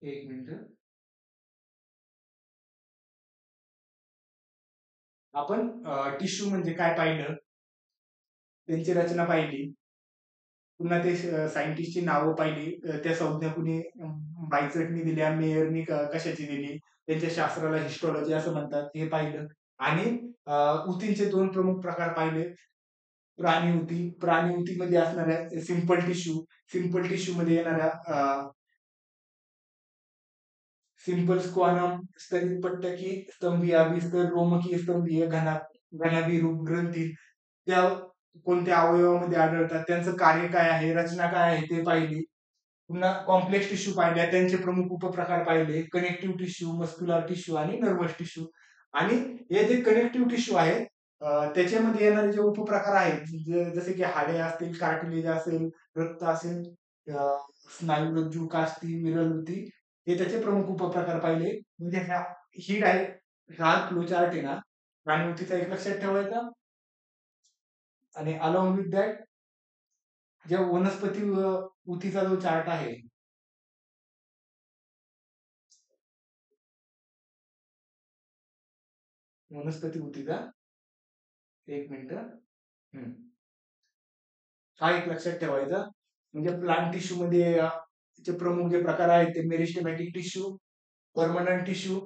एक मिनिट. आपण टिश्यू म्हणजे काय पाहिलं त्यांची रचना पाहिली पुन्हा ते सायंटिस्टची नावं पाहिली त्या संज्ञा कुणी बायचटनी दिल्या मेयरनी कशाची दिली त्यांच्या शास्त्राला हिस्टॉलॉजी असं म्हणतात हे पाहिलं आणि ऊतींचे दोन प्रमुख प्रकार पाहिले. प्राणी ऊतीमध्ये असणाऱ्या सिंपल टिश्यू मध्ये येणाऱ्या सिंपल स्क्वानम स्तरित पट्टकी स्तंभीय अभिस्तर रोमकीय स्तंभीय घनाभिरूप ग्रंथी त्या कोणत्या अवयवामध्ये आढळतात त्यांचं कार्य काय आहे रचना काय आहे ते पाहिली. पुन्हा कॉम्प्लेक्स टिश्यू पाहिल्या त्यांचे प्रमुख उपप्रकार पाहिले कनेक्टिव्ह टिश्यू मस्क्युलर टिश्यू आणि नर्वस टिश्यू. आणि हे जे कनेक्टिव्ह टिश्यू आहे त्याच्यामध्ये येणारे जे उपप्रकार आहेत जसे की हाडे असतील कार्टिलेज असेल रक्त असेल स्नायू रज्जू कास्ती विरलूती हे त्याचे प्रमुख उपप्रकार पाहिले. म्हणजे ही हा फ्लो चार्ट आहे ना प्राणीऊतीचा एक लक्षात ठेवायचा आणि अलॉंग विथ दॅट ज्या वनस्पती ऊतीचा जो चार्ट आहे वनस्पती ऊतीचा एक मिनिट हा एक लक्षात ठेवायचा. म्हणजे प्लांट टिश्यू मध्ये जे प्रमुख जे प्रकार आहेत ते मेरिस्टेमॅटिक टिश्यू परमनंट टिश्यू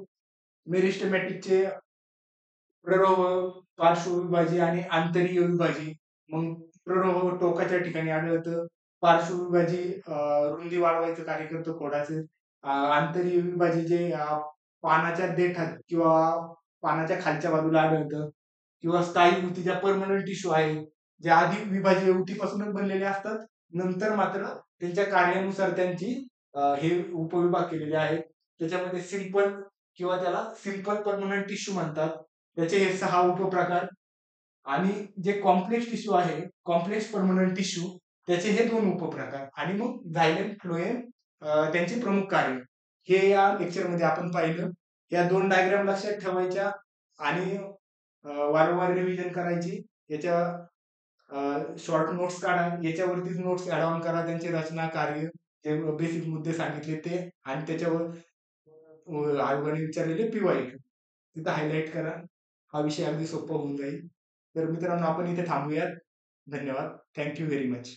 मेरिस्टेमॅटिकचे प्ररोह पार्श्वविभाजी आणि आंतरीय विभाजी. मग प्ररोह टोकाच्या ठिकाणी आढळतं पार्श्वविभाजी रुंदी वाढवायचं कार्य करतं खोडाचं. आंतरीय विभाजी जे पानाच्या देठात किंवा पानाच्या खालच्या बाजूला आढळतं किंवा स्थायी ऊती ज्या परमनंट टिश्यू आहे ज्या आधी विभाजीय ऊतीपासूनच बनलेले असतात नंतर मात्र त्यांच्या कार्यानुसार त्यांची हे उपविभाग केलेले आहेत. त्याच्यामध्ये सिंपल किंवा त्याला सिंपल परमनंट टिश्यू म्हणतात. त्याचे हे 6 उपप्रकार आणि जे कॉम्प्लेक्स टिश्यू आहे, कॉम्प्लेक्स परमनंट टिश्यू त्याचे हे 2 उपप्रकार आणि मग झायलेम, फ्लोएम त्यांचे प्रमुख कार्य. हे या लेक्चरमध्ये आपण पाहिलं. या 2 डायग्राम लक्षात ठेवायच्या आणि वारंवार रिव्हिजन करायची. याच्या शॉर्ट नोट्स काढा, याच्यावरतीच नोट्स ऍड ऑन करा, त्यांची रचना, कार्य, जे बेसिक मुद्दे सांगितले ते आणि त्याच्यावर आयोगाने विचारलेले PYQ तिथं हायलाइट करा. हा विषय अगदी सोपा होऊन जाईल. तर मित्रांनो आपण इथे थांबूयात. धन्यवाद. Thank you very much.